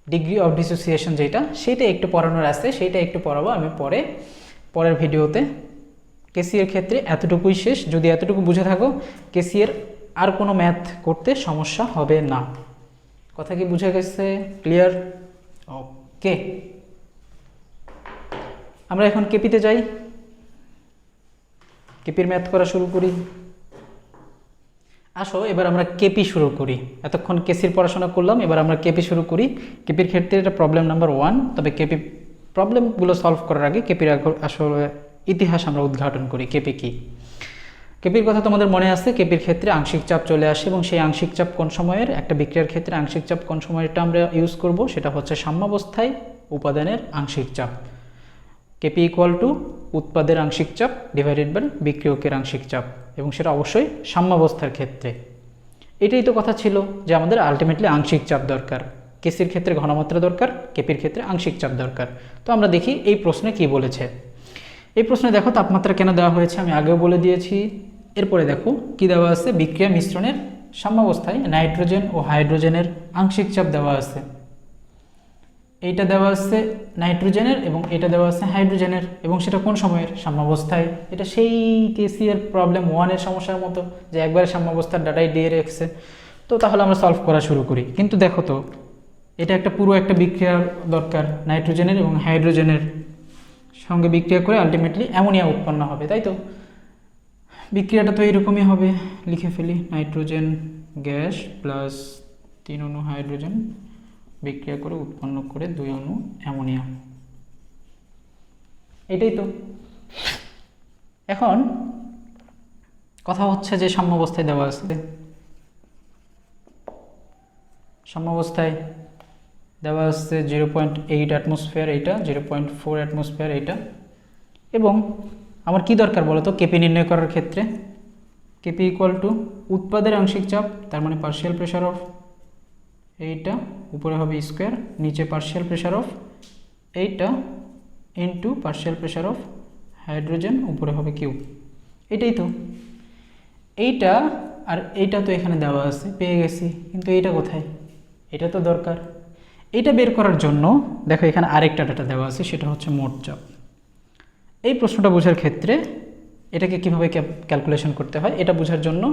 [SPEAKER 1] ডিগ্রি অফ ডিসোসিয়েশন যেটা, সেইটা একটু পড়ানোর আছে, সেইটা একটু পড়াবো আমি পরের ভিডিওতে। কেসিএর ক্ষেত্রে এতটুকুই শেষ। যদি এতটুকু বুঝে থাকো কেসিএর আর কোনো ম্যাথ করতে সমস্যা হবে না। কথা কি বুঝে গেছে? ক্লিয়ার? ওকে, আমরা এখন কেপিতে যাই, কেপির ম্যাথ করা শুরু করি। আসো এবার আমরা কেপি শুরু করি। এতক্ষণ কেসির পড়াশোনা করলাম, এবার আমরা কেপি শুরু করি। কেপির ক্ষেত্রে এটা প্রবলেম নাম্বার 1। তবে কেপি প্রবলেমগুলো সলভ করার আগে কেপির আসলে ইতিহাস আমরা উদ্ঘাটন করি। কেপি কি? কেপির কথা তোমাদের মনে আছে, কেপির ক্ষেত্রে আংশিক চাপ চলে আসে এবং সেই আংশিক চাপ কোন সময়ের, একটা বিক্রিয়ার ক্ষেত্রে আংশিক চাপ কোন সময়টা আমরা ইউজ করব, সেটা হচ্ছে সাম্যাবস্থায় উপাদানের আংশিক চাপ। কেপি ইকুয়াল টু উৎপাদের আংশিক চাপ ডিভাইডেড বাই বিক্রিয়কের আংশিক চাপ, এবং সেটা অবশ্যই সাম্যাবস্থার ক্ষেত্রে। এটাই তো কথা ছিল যে আমাদের আলটিমেটলি আংশিক চাপ দরকার। কেসির ক্ষেত্রে ঘনমাত্রা দরকার, কেপির ক্ষেত্রে আংশিক চাপ দরকার। তো আমরা দেখি এই প্রশ্নে কি বলেছে। এই প্রশ্নে দেখো তাপমাত্রা কেন দেওয়া হয়েছে আমি আগেও বলে দিয়েছি। এরপরে দেখো কি দেওয়া আছে, বিক্রিয়া মিশ্রণের সাম্যাবস্থায় নাইট্রোজেন ও হাইড্রোজেনের আংশিক চাপ দেওয়া আছে। এইটা দেওয়া আছে নাইট্রোজেনের এবং এটা দেওয়া আছে হাইড্রোজেনের, এবং সেটা কোন সময়ের, সাম্যাবস্থায়। এটা সেই কেসি এর প্রবলেম 1-এর সমস্যার মতো, যে একবারে সাম্যাবস্থার ডাটাই দিয়ে রেখেছে। তো তাহলে আমরা সলভ করা শুরু করি। কিন্তু দেখো তো এটা একটা পুরো একটা বিক্রিয়া দরকার, নাইট্রোজেনের এবং হাইড্রোজেনের সঙ্গে বিক্রিয়া করে আলটিমেটলি অ্যামোনিয়া উৎপন্ন হবে, তাই তো? বিক্রিয়াটা তো এরকমই হবে, লিখে ফেলি। নাইট্রোজেন গ্যাস প্লাস 3 অণু হাইড্রোজেন বিক্রিয়া করে উৎপন্ন করে 2 অণু অ্যামোনিয়া। এটাই তো। এখন কথা হচ্ছে যে সাম্যাবস্থায় দেওয়া আছে, সাম্যাবস্থায় দেওয়া আছে 0.8 অ্যাটমসফিয়ার, এইটা 0.4 অ্যাটমসফিয়ার এইটা। এবং আমার কি দরকার বলো তো কেপি নির্ণয় করার ক্ষেত্রে? কেপি ইকুয়াল টু উৎপাদের আংশিক চাপ, তার মানে পার্শিয়াল প্রেশার অফ এইটা, উপরে হবে স্কোয়ার, নিচে পার্শিয়াল প্রেশার অফ এইটা into partial pressure of hydrogen, উপরে হবে কিউব। এটাই তো। এইটা আর এইটা তো এখানে দেওয়া আছে, পেয়ে গেছি, কিন্তু এইটা কোথায়, এটা তো দরকার। এটা বের করার জন্য দেখো এখানে আরেকটা ডাটা দেওয়া আছে, সেটা হচ্ছে মোট চাপ। এই প্রশ্নটা বোঝার ক্ষেত্রে এটাকে কিভাবে ক্যালকুলেশন করতে হয় এটা বোঝার জন্য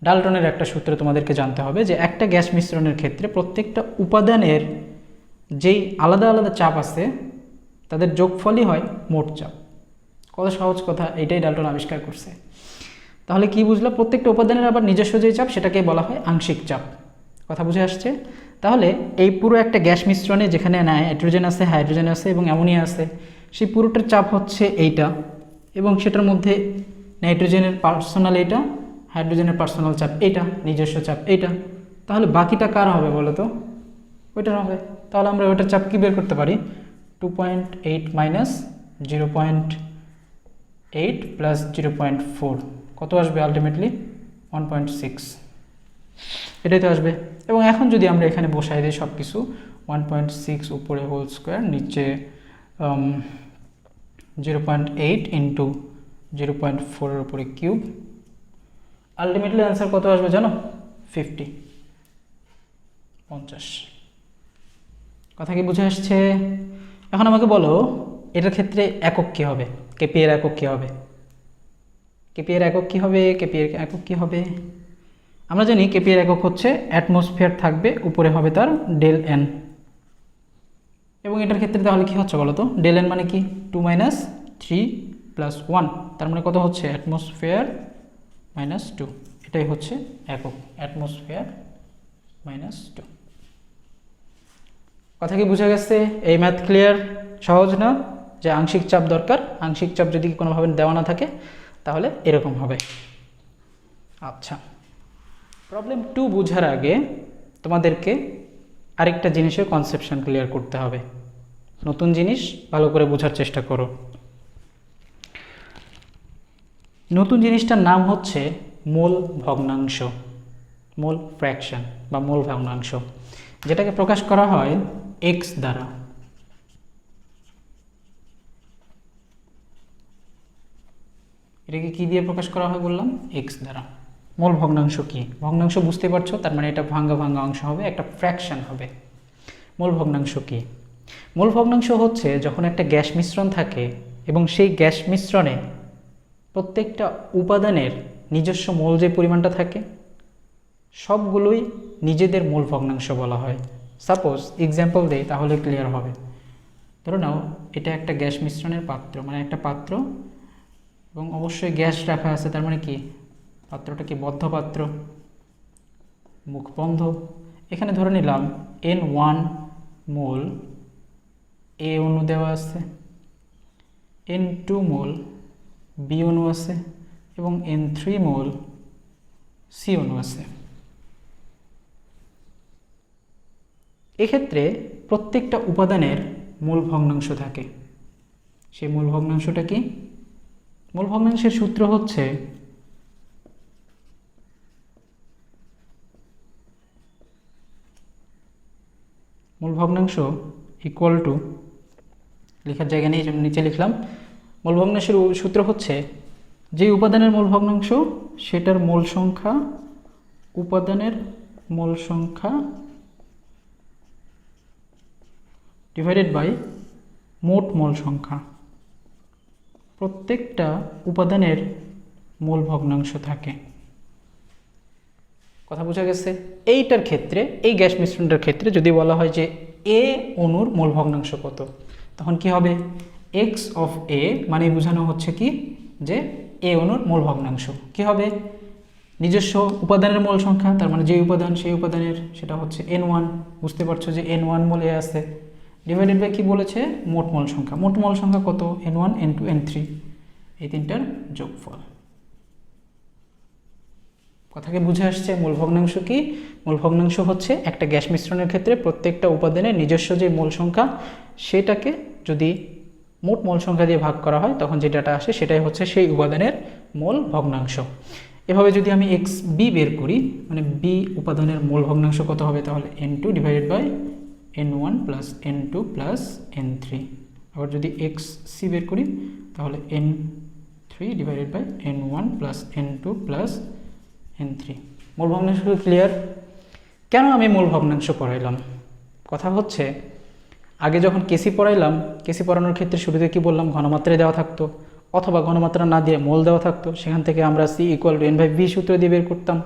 [SPEAKER 1] ডালটনের একটা সূত্র তোমাদেরকে জানতে হবে, যে একটা গ্যাস মিশ্রণের ক্ষেত্রে প্রত্যেকটা উপাদানের যেই আলাদা আলাদা চাপ আছে তাদের যোগফলই হয় মোট চাপ। কত সহজ কথা, এটাই ডালটন আবিষ্কার করছে। তাহলে কি বুঝলাম, প্রত্যেকটা উপাদানের আবার নিজস্ব যে চাপ সেটাকে বলা হয় আংশিক চাপ। কথা বুঝে আসছে? তাহলে এই পুরো একটা গ্যাস মিশ্রণে যেখানে নাইট্রোজেন আছে, হাইড্রোজেন আছে এবং অ্যামোনিয়া আছে, সেই পুরোটার চাপ হচ্ছে এইটা, এবং সেটার মধ্যে নাইট্রোজেনের পার্সোনাল এইটা, হাইড্রোজেনের পার্সোনাল চাপ এইটা, নিজস্ব চাপ এইটা। তাহলে বাকিটা কার হবে বলো তো? ওইটার হবে। তাহলে আমরা ওইটার চাপ কী বের করতে পারি? 2.8 মাইনাস 0.8 প্লাস 0.4 কত আসবে? আলটিমেটলি 1.6, এটাই তো আসবে। এবং এখন যদি আমরা এখানে বসাই দিই সব কিছু, 1.6 উপরে হোল স্কোয়ার, নিচে 0.8 ইন্টু 0.4 উপরে কিউব, আলটিমেটলি অ্যান্সার কত আসবে জানো? 50। কথা কি বুঝে আসছে? এখন আমাকে বলো এটার ক্ষেত্রে একক কী হবে, কেপি এর একক কী হবে? কেপি এর একক কী হবে? কেপি এর একক কী হবে? আমরা জানি কেপি এর একক হচ্ছে অ্যাটমসফিয়ার থাকবে, উপরে হবে তার ডেল এন। এবং এটার ক্ষেত্রে তাহলে কী হচ্ছে বলো তো? ডেল এন মানে কি? 2 মাইনাস 3 প্লাস 1, তার মানে কত হচ্ছে? অ্যাটমসফিয়ার মাইনাস 2, এটাই হচ্ছে একক, অ্যাটমসফিয়ার মাইনাস 2। কথা কি বুঝে গেছে? এই ম্যাথ ক্লিয়ার? সহজ না? যে আংশিক চাপ দরকার, আংশিক চাপ যদি কোনোভাবে দেওয়া না থাকে তাহলে এরকম হবে। আচ্ছা, প্রবলেম 2 বোঝার আগে তোমাদেরকে আরেকটা জিনিসের কনসেপশন ক্লিয়ার করতে হবে। নতুন জিনিস, ভালো করে বোঝার চেষ্টা করো। নতুন জিনিসটার নাম হচ্ছে মোল ভগ্নাংশ, মোল ফ্র্যাকশন বা মোল ভগ্নাংশ, যেটাকে প্রকাশ করা হয় এক্স দ্বারা। এটাকে কি দিয়ে প্রকাশ করা হয় বললাম? এক্স দ্বারা। মোল ভগ্নাংশ কি? ভগ্নাংশ বুঝতে পারছো, তার মানে এটা ভাঙ্গা ভাঙ্গা অংশ হবে, একটা ফ্র্যাকশন হবে। মোল ভগ্নাংশ কি? মোল ভগ্নাংশ হচ্ছে যখন একটা গ্যাস মিশ্রণ থাকে এবং সেই গ্যাস মিশ্রণে প্রত্যেকটা উপাদানের নিজস্ব মোল যে পরিমাণটা থাকে সবগুলোই নিজেদের মোল ভগ্নাংশ বলা হয়। সাপোজ এক্সাম্পল দেই তাহলে ক্লিয়ার হবে। ধরো নাও এটা একটা গ্যাস মিশ্রণের পাত্র, মানে একটা পাত্র, এবং অবশ্যই গ্যাস রাখা আছে, তার মানে কি পাত্রটা কি বদ্ধ পাত্র, মুখ বন্ধ। এখানে ধরে নিলাম N1 মোল এ অণু দেওয়া আছে, N2 মোল বি অণু আছে এবং N3 মোল সি অণু আছে। এক্ষেত্রে প্রত্যেকটা উপাদানের মূল ভগ্নাংশ থাকে। সেই মূল ভগ্নাংশটা কি? মূল ভগ্নাংশের সূত্র হচ্ছে মূল ভগ্নাংশ ইকুয়াল টু, লেখার জায়গা নেই জন্য নিচে লিখলাম, মূল ভগ্নাংশের সূত্র হচ্ছে যে উপাদানের মূল ভগ্নাংশ সেটার মোল সংখ্যা, উপাদানের মোল সংখ্যা ডিভাইডেড বাই মোট মোল সংখ্যা। প্রত্যেকটা উপাদানের মোল ভগ্নাংশ থাকে। কথা বোঝা গেছে? এইটার ক্ষেত্রে, এই গ্যাস মিশ্রণটার ক্ষেত্রে যদি বলা হয় যে এ অণুর মোল ভগ্নাংশ কত, তখন কি হবে? এক্স অফ এ মানে বোঝানো হচ্ছে কি যে এ অণুর মোল ভগ্নাংশ কি হবে? নিজস্ব উপাদানের মোল সংখ্যা, তার মানে যে উপাদান সেই উপাদানের, সেটা হচ্ছে N1, বুঝতে পারছো যে N1 মোল এ আছে, ডিভাইডেড বাই কি বলেছে? মোট মোল সংখ্যা। মোট মোল সংখ্যা কত? N1 N2 N3, এই তিনটার যোগফল। কথাকে বুঝে আসছে? মূল ভগ্নাংশ কি? মূল ভগ্নাংশ হচ্ছে একটা গ্যাস মিশ্রণের ক্ষেত্রে প্রত্যেকটা উপাদানের নিজস্ব যে মোল সংখ্যা সেটাকে যদি মোট মোল সংখ্যা দিয়ে ভাগ করা হয় তখন যে ডাটা আসে সেটাই হচ্ছে সেই উপাদানের মোল ভগ্নাংশ। এভাবে যদি আমি এক্স বি বের করি, মানে বি উপাদানের মোল ভগ্নাংশ কত হবে? তাহলে N2 divided by N1 plus N2 plus N3। আবার যদি এক্স সি বের করি তাহলে N3 divided by N1 plus N2 plus N3। মূল ভগ্নাংশ ক্লিয়ার? কেন আমি মূল ভগ্নাংশ পড়াইলাম? কথা হচ্ছে আগে যখন কেসি পড়াইলাম, কেসি পড়ানোর ক্ষেত্রে শুরুতে কি বললাম, ঘনমাত্রায় দেওয়া থাকতো, অথবা ঘনমাত্রা না দিয়ে মোল দেওয়া থাকতো, সেখান থেকে আমরা C = N/V সূত্র দিয়ে বের করতাম।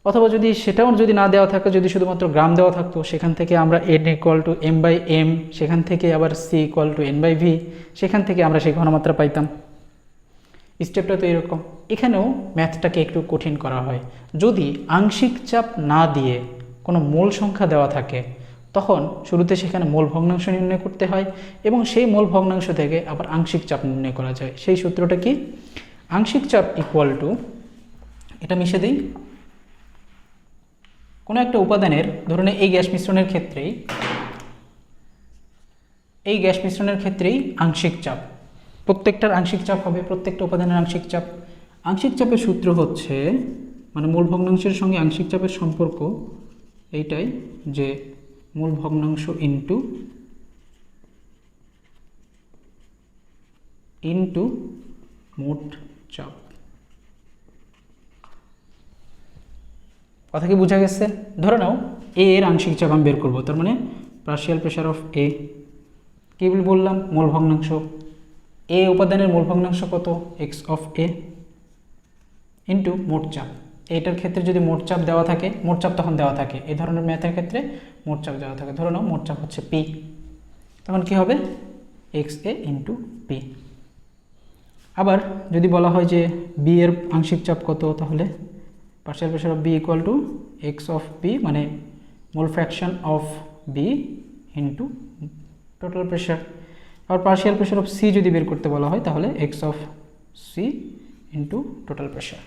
[SPEAKER 1] অথবা যদি সেটাও যদি না দেওয়া থাকে, যদি শুধুমাত্র গ্রাম দেওয়া থাকতো, সেখান থেকে আমরা N = M/M, সেখান থেকে আবার C = N/V, সেখান থেকে আমরা সেই ঘনমাত্রা পাইতাম। স্টেপটা তো এরকম। এখানেও ম্যাথটাকে একটু কঠিন করা হয়। যদি আংশিক চাপ না দিয়ে কোনো মূল সংখ্যা দেওয়া থাকে, তখন শুরুতে সেখানে মূল ভগ্নাংশ নির্ণয় করতে হয় এবং সেই মূল ভগ্নাংশ থেকে আবার আংশিক চাপ নির্ণয় করা যায়। সেই সূত্রটা কি? আংশিক চাপ = এটা মিশে দিই, কোনো একটা উপাদানের, ধরুন এই গ্যাস মিশ্রণের ক্ষেত্রেই আংশিক চাপ, প্রত্যেকটার আংশিক চাপ হবে, প্রত্যেকটা উপাদানের আংশিক চাপ। আংশিক চাপের সূত্র হচ্ছে, মানে মূল ভগ্নাংশের সঙ্গে আংশিক চাপের সম্পর্ক এইটাই, যে মূল ভগ্নাংশ ইনটু মোট চাপ। কথা কি বোঝা গেছে? ধরে নাও এ এর আংশিক চাপ আমি বের করবো, তার মানে পার্শিয়াল প্রেশার অফ এ, কি বললাম, মূল ভগ্নাংশ। এ উপাদানের মূল ভগ্নাংশ কত? x(a) ইন্টু মোট চাপ। এইটার ক্ষেত্রে যদি মোট চাপ দেওয়া থাকে, মোট চাপ তখন দেওয়া থাকে, এই ধরনের ম্যাথের ক্ষেত্রে মোট চাপ দেওয়া থাকে। ধরে নাও মোট চাপ হচ্ছে P, তখন কি হবে? xa into P। আবার যদি বলা হয় যে B এর আংশিক চাপ কত, তাহলে partial pressure of B = x(p), মানে mole fraction of B into total pressure. আর পার্শিয়াল প্রেশার অফ C যদি বের করতে বলা হয়, তাহলে x(c) into total pressure.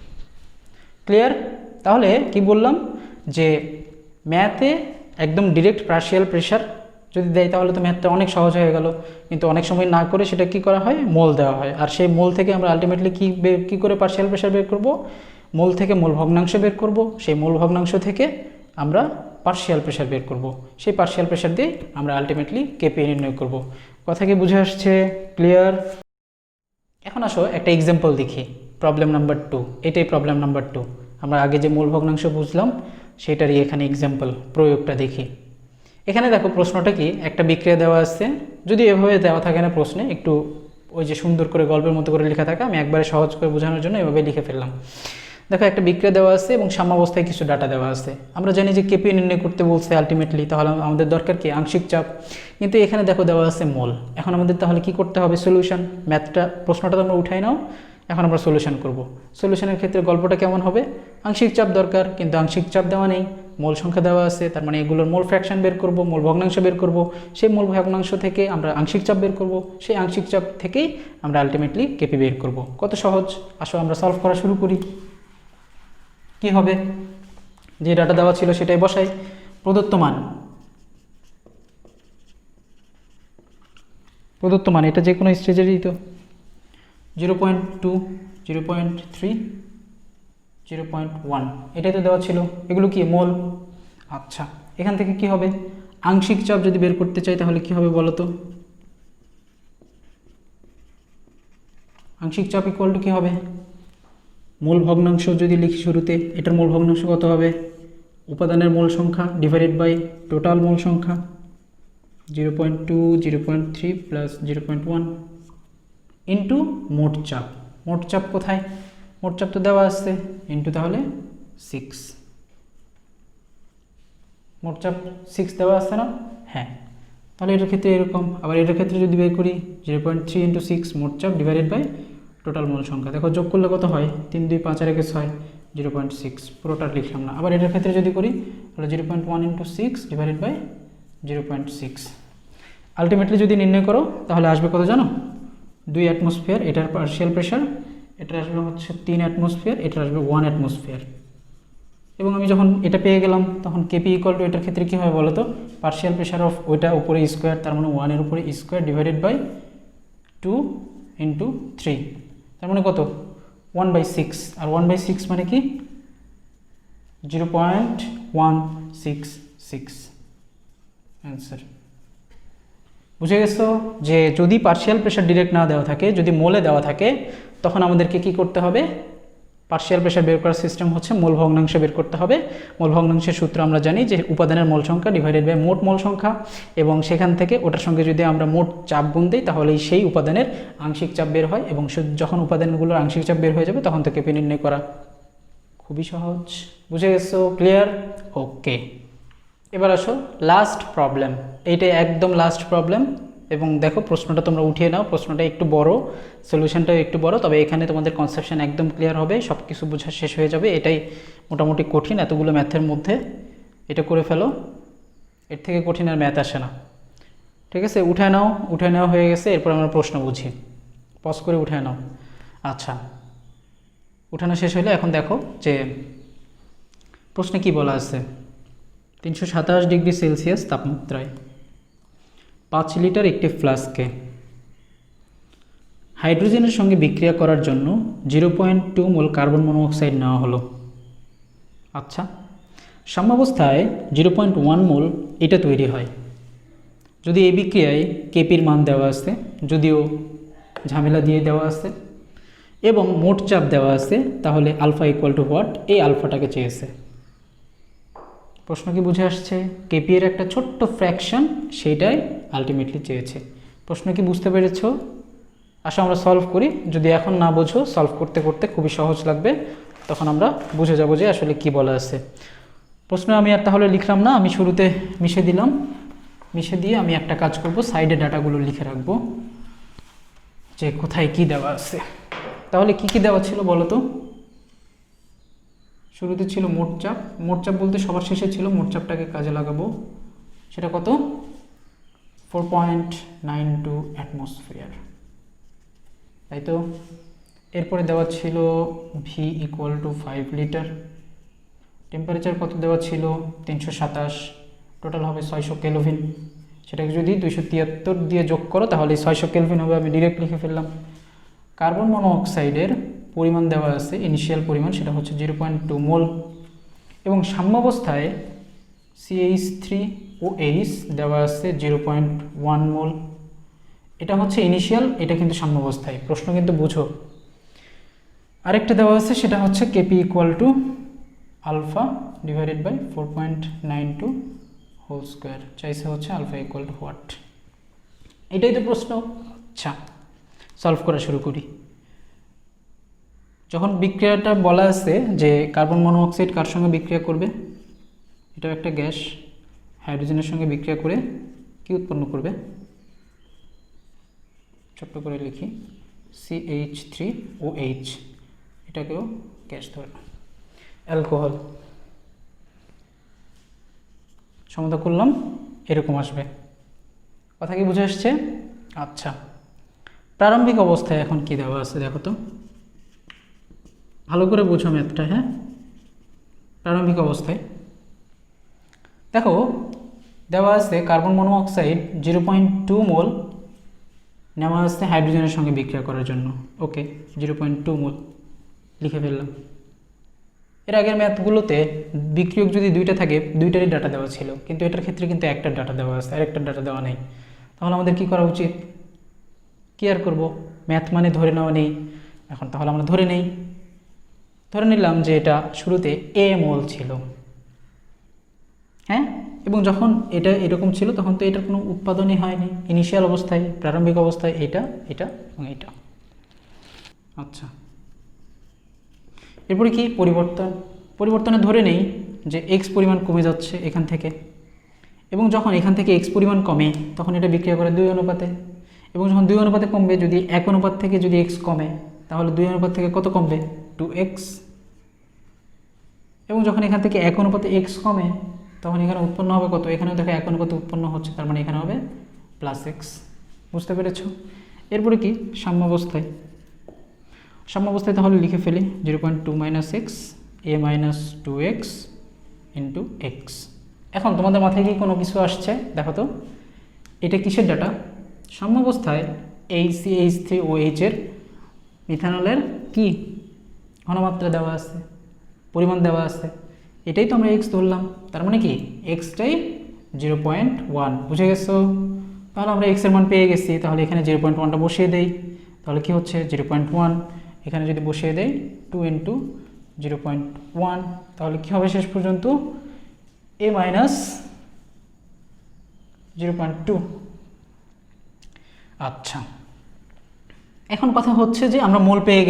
[SPEAKER 1] Clear? তাহলে কি বললাম, যে ম্যাথে একদম ডিরেক্ট পার্শিয়াল প্রেশার যদি দেয়, তাহলে তো ম্যাথটা অনেক সহজ হয়ে গেল। কিন্তু অনেক সময় না করে সেটা কি করা হয়, মোল দেওয়া হয়। আর সেই মোল থেকে আমরা আলটিমেটলি কী করে পার্শিয়াল প্রেশার বের করব? মোল থেকে মূল ভগ্নাংশ বের করব, সেই মূল ভগ্নাংশ থেকে আমরা পার্শিয়াল প্রেশার বের করব, সেই পার্শিয়াল প্রেশার দিয়ে আমরা আলটিমেটলি কেপি নির্ণয় করব। কথা কি বুঝে আসছে? ক্লিয়ার? এখন আসো একটা এক্সাম্পল দেখি, প্রবলেম নাম্বার 2। এটাই প্রবলেম নাম্বার 2। আমরা আগে যে মূল ভগ্নাংশ বুঝলাম সেটারই এখানে এক্সাম্পল, প্রয়োগটা দেখি। এখানে দেখো প্রশ্নটা কি, একটা বিক্রিয়া দেওয়া আছে, যদি এভাবে দেওয়া থাকে না প্রশ্নে, একটু ওই যে সুন্দর করে গল্পের মতো করে লেখা থাকে, আমি একবারে সহজ করে বোঝানোর জন্য এভাবে লিখে ফেললাম। দেখো একটা বিক্রিয়া দেওয়া আছে এবং সাম্যাবস্থায় কিছু ডাটা দেওয়া আছে। আমরা জানি যে কেপি নির্ণয় করতে বলছে আলটিমেটলি, তাহলে আমাদের দরকার কি, আংশিক চাপ। কিন্তু এখানে দেখো দেওয়া আছে মোল। এখন আমাদের তাহলে কি করতে হবে, সলিউশন। ম্যাথটা, প্রশ্নটা তো আমরা উঠাই নাও, এখন আমরা সলিউশন করব। সলিউশনের ক্ষেত্রে গল্পটা কেমন হবে, আংশিক চাপ দরকার, কিন্তু আংশিক চাপ দেওয়া নেই, মোল সংখ্যা দেওয়া আছে, তার মানে এগুলোর মোল ফ্র্যাকশন বের করব, মোল ভগ্নাংশ বের করব, সেই মোল ভগ্নাংশ থেকে আমরা আংশিক চাপ বের করব, সেই আংশিক চাপ থেকেই আমরা আলটিমেটলি কেপি বের করব। কত সহজ। আসো আমরা সলভ করা শুরু করি। কি হবে, যে ডাটা দেওয়া ছিল সেটাই বসাই। প্রদত্ত মান এটা যে কোনো স্টেজেরই তো, 0.2, 0.3, 0.1, এটাই তো দেওয়া ছিল। এগুলো কি মোল। আচ্ছা, এখান থেকে কি হবে, আংশিক চাপ যদি বের করতে চাই তাহলে কি হবে বলো তো? আংশিক চাপ ইকুয়াল টু কি হবে, মূল ভগ্নাংশ যদি লিখি শুরুতে, এটার মূল ভগ্নাংশ কত হবে, উপাদানের মোল সংখ্যা ডিভাইডেড বাই টোটাল মোল সংখ্যা, 0.2, 0.3 প্লাস 0.1 ইন্টু মোট চাপ। মোট চাপ কোথায়, মোট চাপ তো দেওয়া আসছে, ইন্টু তাহলে 6, মোট চাপ 6 দেওয়া আসছে না? হ্যাঁ, তাহলে এটার ক্ষেত্রে এরকম। আবার এটার ক্ষেত্রে যদি বের করি, 0.3 ইন্টু 6 মোট চাপ ডিভাইডেড বাই টোটাল মোল সংখ্যা। দেখো যোগ করলে কত হয়, 3, 2, 5 আর 1 6, 0.6, পুরোটা লিখলাম না। আবার এটার ক্ষেত্রে যদি করি, তাহলে 0.1 ইন্টু 6 ডিভাইডেড বাই 0.6। আলটিমেটলি যদি নির্ণয় করো তাহলে আসবে কত জানো, 2 অ্যাটমসফিয়ার। এটার পার্শিয়াল প্রেশার, এটার আসবে হচ্ছে 3 অ্যাটমসফিয়ার, এটার আসবে 1 অ্যাটমসফিয়ার। এবং আমি যখন এটা পেয়ে গেলাম, তখন কেপি ইকুয়াল টু এটার ক্ষেত্রে কী হবে বলো তো, পার্শিয়াল প্রেশার অফ ওইটা উপরে স্কোয়ার, তার মানে 1 এর উপরে স্কোয়ার ডিভাইডেড বাই 2 ইন্টু 3, তার মানে কত, 1/6। আর 1/6 মানে কি, 0.166 অ্যান্সার। বুঝে গেছো যে যদি পার্শিয়াল প্রেশার ডিরেক্ট না দেওয়া থাকে, যদি মোলে দেওয়া থাকে, তখন আমাদেরকে কি করতে হবে, পার্শিয়াল প্রেশার বের করার সিস্টেম হচ্ছে মোল ভগ্নাংশ বের করতে হবে। মোল ভগ্নাংশের সূত্র আমরা জানি যে উপাদানের মোল সংখ্যা ডিভাইডেড বাই মোট মোল সংখ্যা, এবং সেখান থেকে ওটার সঙ্গে যদি আমরা মোট চাপ গুণ দিই তাহলে সেই উপাদানের আংশিক চাপ বের হয়, এবং যখন উপাদানগুলোর আংশিক চাপ বের হয়ে যাবে তখন থেকে কেপি নির্ণয় করা। খুবই সহজ, বুঝে গেছো? ক্লিয়ার? ওকে, এবার আসো লাস্ট প্রবলেম। এইটাই একদম লাস্ট প্রবলেম, এবং দেখো প্রশ্নটা তোমরা উঠিয়ে নাও। প্রশ্নটা একটু বড়, সলিউশনটাও একটু বড়, তবে এখানে তোমাদের কনসেপশন একদম ক্লিয়ার হবে, সব কিছু বোঝা শেষ হয়ে যাবে। এটাই মোটামুটি কঠিন, এতগুলো ম্যাথের মধ্যে এটা করে ফেলো, এর থেকে কঠিন আর ম্যাথ আসে না। ঠিক আছে, উঠে নাও। উঠে নেওয়া হয়ে গেছে, এরপর আমরা প্রশ্ন বুঝি। পজ করে উঠে নাও। আচ্ছা, উঠানো শেষ হলে এখন দেখো যে প্রশ্নে কি বলা আছে। 327 ডিগ্রি সেলসিয়াস তাপমাত্রায় 5 লিটার একটি ফ্লাস্কে হাইড্রোজেনের সঙ্গে বিক্রিয়া করার জন্য 0.2 মোল কার্বন মনোঅক্সাইড নেওয়া হলো। আচ্ছা, সাম্যাবস্থায় 0.1 মোল এটা তৈরি হয়। যদি এই বিক্রিয়ায় কেপির মান দেওয়া আছে, যদিও ঝামেলা দিয়ে দেওয়া আছে, এবং মোট চাপ দেওয়া আছে, তাহলে আলফা ইকুয়াল টু হোয়াট, এই আলফাটাকে চেয়েছে। প্রশ্ন কি বুঝে আসছে? কেপি এর একটা ছোট্ট ফ্র্যাকশন, সেইটাই আলটিমেটলি চেয়েছে। প্রশ্ন কি বুঝতে পেরেছো? আসো আমরা সলভ করি। যদি এখন না বোঝো, সলভ করতে করতে খুবই সহজ লাগবে, তখন আমরা বুঝে যাবো যে আসলে কি বলা আছে। প্রশ্ন আমি আর তাহলে লিখলাম না, আমি শুরুতে মিশে দিলাম। মিশে দিয়ে আমি একটা কাজ করব, সাইডে ডাটাগুলো লিখে রাখবো যে কোথায় কি দেওয়া আছে। তাহলে কি কি দেওয়া ছিল বলো তো? শুরুতে ছিল মোট চাপ। মোট চাপ বলতে সবার শেষে ছিল, মোট চাপটাকে কাজে লাগাবো। সেটা কত? 4.92 অ্যাটমসফিয়ার, তাই তো? এরপরে দেওয়া ছিল V equal two 5 litre. Temperature কত দেওয়া ছিল? 327, টোটাল হবে 600 কেলভিন। সেটাকে যদি 273 দিয়ে যোগ করো তাহলে 600 কেলভিন হবে, আমি ডিরেক্ট লিখে ফেললাম। কার্বন মনোঅক্সাইডের পরিমাণ দেওয়া আছে, ইনিশিয়াল পরিমাণ, সেটা হচ্ছে 0.2 মোল, এবং সাম্যাবস্থায় CH3OH দেওয়া আছে 0.1 মোল। এটা হচ্ছে ইনিশিয়াল, এটা কিন্তু সাম্যাবস্থায়। প্রশ্ন কিন্তু বুঝো। আরেকটা দেওয়া আছে, সেটা হচ্ছে KP equal to alpha divided by 4.92 whole square. চাইছে হচ্ছে আলফা ইকুয়াল টু হোয়াট, এটাই তো প্রশ্ন। আচ্ছা, সলভ করা শুরু করি। যখন বিক্রিয়াটা বলা আছে যে কার্বন মনোঅক্সাইড কার সঙ্গে বিক্রিয়া করবে, এটাও একটা গ্যাস, হাইড্রোজেনের সঙ্গে বিক্রিয়া করে কি উৎপন্ন করবে? ছোট্ট করে লিখি, CH3OH, এটাকেও গ্যাস ধরে, অ্যালকোহল। সমতা করলাম, এরকম আসবে। কথা কি বুঝে আসছে? আচ্ছা, প্রারম্ভিক অবস্থায় এখন কি দেওয়া আছে দেখো তো, ভালো করে বুঝো ম্যাথটা। হ্যাঁ, প্রারম্ভিক অবস্থায় দেখো দেওয়া আছে কার্বন মনোঅক্সাইড 0.2 মোল নেওয়া আছে হাইড্রোজেনের সঙ্গে বিক্রিয়া করার জন্য। ওকে, 0.2 মোল লিখে ফেললাম। এর আগের ম্যাথগুলোতে বিক্রিয়ক যদি দুইটা থাকে, দুইটারই ডাটা দেওয়া ছিল, কিন্তু এটার ক্ষেত্রে কিন্তু একটা ডাটা দেওয়া আছে, আর একটা ডাটা দেওয়া নেই। তাহলে আমাদের কি করা উচিত? কি আর করবো, ম্যাথ মানে ধরে নেওয়া নেই। এখন তাহলে আমরা ধরে নেই, ধরে নিলাম যে এটা শুরুতে এ মোল ছিল। হ্যাঁ, এবং যখন এটা এরকম ছিল তখন তো এটার কোনো উৎপাদনই হয়নি ইনিশিয়াল অবস্থায়, প্রারম্ভিক অবস্থায় এটা, এটা এবং এটা। আচ্ছা, এরপরে কি পরিবর্তনে ধরে নেই যে এক্স পরিমাণ কমে যাচ্ছে এখান থেকে, এবং যখন এখান থেকে এক্স পরিমাণ কমে তখন এটা বিক্রিয়া করে 2 অনুপাতে, এবং যখন 2 অনুপাতে কমবে, যদি 1 অনুপাত থেকে যদি এক্স কমে তাহলে 2 অনুপাত থেকে কত কমবে? 2x, এবং যখন এখান থেকে 1 অনুপাতে এক্স কমে তখন এখানে উৎপন্ন হবে কত? এখানেও দেখো 1 অনুপাতে উৎপন্ন হচ্ছে, তার মানে এখানে হবে +x। বুঝতে পেরেছ? এরপরে কি সাম্যাবস্থায় তাহলে লিখে ফেলি 0.2 - x a - 2x × x। এখন তোমাদের মাথায় কি কোনো কিছু আসছে? দেখো তো, এটা কিসের ডাটা? সাম্যাবস্থায় এই CH3OH এর মিথানলের কি ঘনমাত্রা দেওয়া আছে, পরিমাণ দেওয়া আছে, এটাই তো আমরা x ধরলাম, তার মানে কি এক্সটাই 0.1। বুঝে গেছো? তাহলে আমরা x এর মান পেয়ে গেছি, তাহলে এখানে 0.1টা বসিয়ে দেই, তাহলে কি হচ্ছে 0.1, এখানে যদি বসিয়ে দেই টু ইন্টু 0.1, তাহলে কী হবে শেষ পর্যন্ত a মাইনাস 0.2। আচ্ছা, এখন কথা হচ্ছে যে আমরা মোল পেয়ে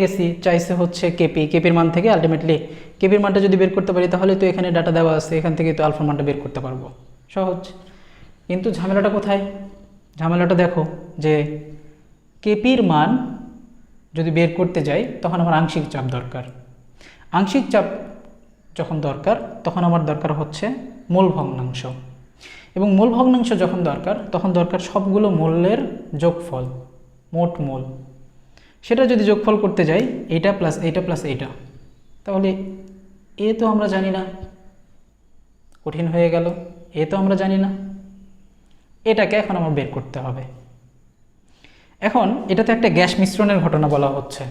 [SPEAKER 1] গেছি, চাইছে হচ্ছে কেপির মান থেকে আলটিমেটলি কেপির মানটা যদি বের করতে পারি তাহলে তো এখানে ডাটা দেওয়া আছে, এখান থেকে তো আলফার মানটা বের করতে পারবো, সহজ। কিন্তু ঝামেলাটা কোথায়? ঝামেলাটা দেখো যে কেপির মান যদি বের করতে যাই তখন আমার আংশিক চাপ দরকার। আংশিক চাপ যখন দরকার তখন আমার দরকার হচ্ছে মোল ভগ্নাংশ, এবং মোল ভগ্নাংশ যখন দরকার তখন দরকার সবগুলো মোলের যোগফল, মোট মোল। সেটা যদি যোগফল করতে যাই এইটা প্লাস এইটা প্লাস এইটা, তাহলে এ তো আমরা জানি না, কঠিন হয়ে গেল। এ তো আমরা জানি না, এটাকে এখন আমার বের করতে হবে। এখন এটাতে একটা গ্যাস মিশ্রণের ঘটনা বলা হচ্ছে,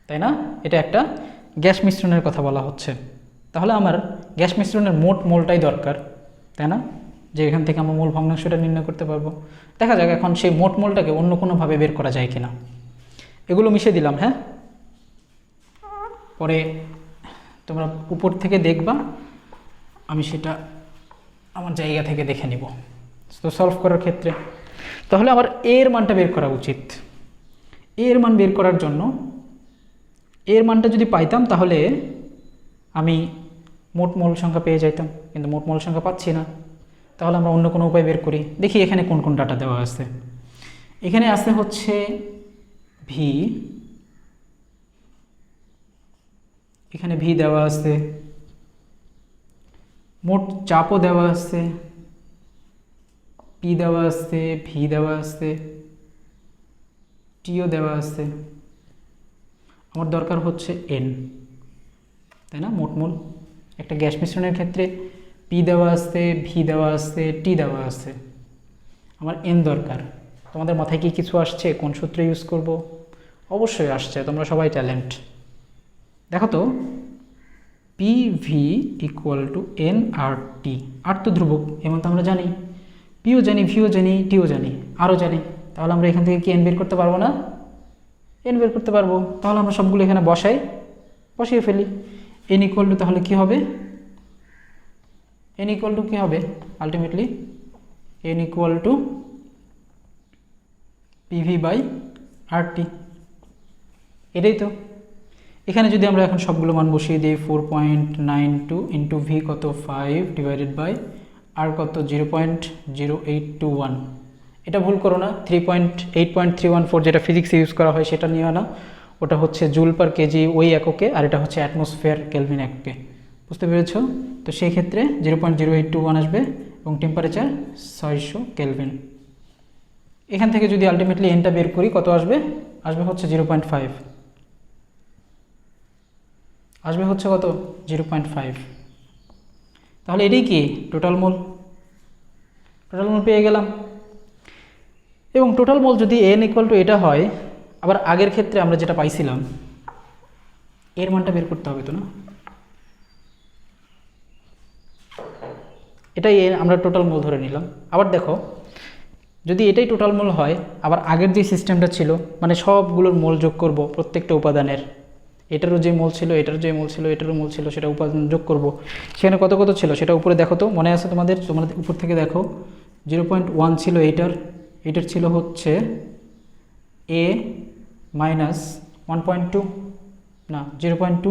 [SPEAKER 1] তাই না? এটা একটা গ্যাস মিশ্রণের কথা বলা হচ্ছে, তাহলে আমার গ্যাস মিশ্রণের মোট মোলটাই দরকার, তাই না? যে এখান থেকে আমরা মোল ভগ্নাংশটা নির্ণয় করতে পারবো। দেখা যাক এখন সেই মোট মোলটাকে অন্য কোনোভাবে বের করা যায় কিনা। এগুলো মিশিয়ে দিলাম, হ্যাঁ, পরে তোমরা উপর থেকে দেখবা, আমি সেটা আমার জায়গা থেকে দেখে নিব তো সলভ করার ক্ষেত্রে। তাহলে আমার এর মানটা বের করা উচিত। এর মান বের করার জন্য এর মানটা যদি পাইতাম তাহলে আমি মোট মোল সংখ্যা পেয়ে যাইতাম, কিন্তু মোট মোল সংখ্যা পাচ্ছি না। তাহলে আমরা অন্য কোনো উপায় বের করি। দেখি এখানে কোন কোন ডাটা দেওয়া আছে। এখানে আছে হচ্ছে ভি, এখানে ভি দেওয়া আছে, মোট চাপও দেওয়া আছে, পি দেওয়া আছে, ভি দেওয়া আছে, টিও দেওয়া আছে। আমার দরকার হচ্ছে এন, তাই না? মোট মোল একটা গ্যাস মিশ্রণের ক্ষেত্রে পি দেওয়া আছে, ভি দেওয়া আছে, টি দেওয়া আছে, আমার এন দরকার। তোমাদের মাথায় কি কিছু আসছে কোন সূত্র ইউজ করব? অবশ্যই আসছে, তোমরা সবাই ট্যালেন্ট। দেখো তো, P V equal to N R T. আর তো ধ্রুবক, এমন তো আমরা জানি, পিও জানি, ভিও জানি, টিও জানি, আরও জানি। তাহলে আমরা এখান থেকে কি এন বের করতে পারবো না? এন বের করতে পারবো। তাহলে আমরা সবগুলো এখানে বসিয়ে ফেলি। এন ইকুয়াল টু তাহলে কি হবে? এন ইকুয়াল টু কি হবে ultimately? N equal to PV by R T, এটাই তো। এখানে যদি আমরা এখন সবগুলো মান বসিয়ে দিই, 4.92 ইন্টু ভি কত 5 ডিভাইডেড বাই আর কত 0.0821। এটা ভুল করো না, 8.314 যেটা ফিজিক্সে ইউজ করা হয় সেটা নিও না, ওটা হচ্ছে জুল পার কেজি ওই এককে, আর এটা হচ্ছে অ্যাটমসফিয়ার কেলভিন এককে। বুঝতে পেরেছ? তো সেই ক্ষেত্রে 0.0821 আসবে এবং টেম্পারেচার 600 কেলভিন। এখান থেকে যদি আলটিমেটলি এনটা বের করি কত আসবে? আসবে হচ্ছে 0.5, আসবে হচ্ছে কত? 0.5। তাহলে এটাই কি টোটাল মোল। টোটাল মোল পেয়ে গেলাম। এবং টোটাল মোল যদি এন ইকুয়াল টু এটা হয়, আবার আগের ক্ষেত্রে আমরা যেটা পাইছিলাম এর মানটা বের করতে হবে তো না? এটাই আমরা টোটাল মোল ধরে নিলাম। আবার দেখো, যদি এটাই টোটাল মোল হয়, আবার আগের যে সিস্টেমটা ছিল, মানে সবগুলোর মোল যোগ করব প্রত্যেকটা উপাদানের, এটারও যে মোল ছিল, এটারও যে মোল ছিল, এটারও মোল ছিল, সেটা উপাদান যোগ করব। সেখানে কত কত ছিল সেটা উপরে দেখো তো, মনে আছে তোমাদের? উপর থেকে দেখো, 0.1 ছিল এইটার ছিল হচ্ছে এ মাইনাস 1.2 না 0.2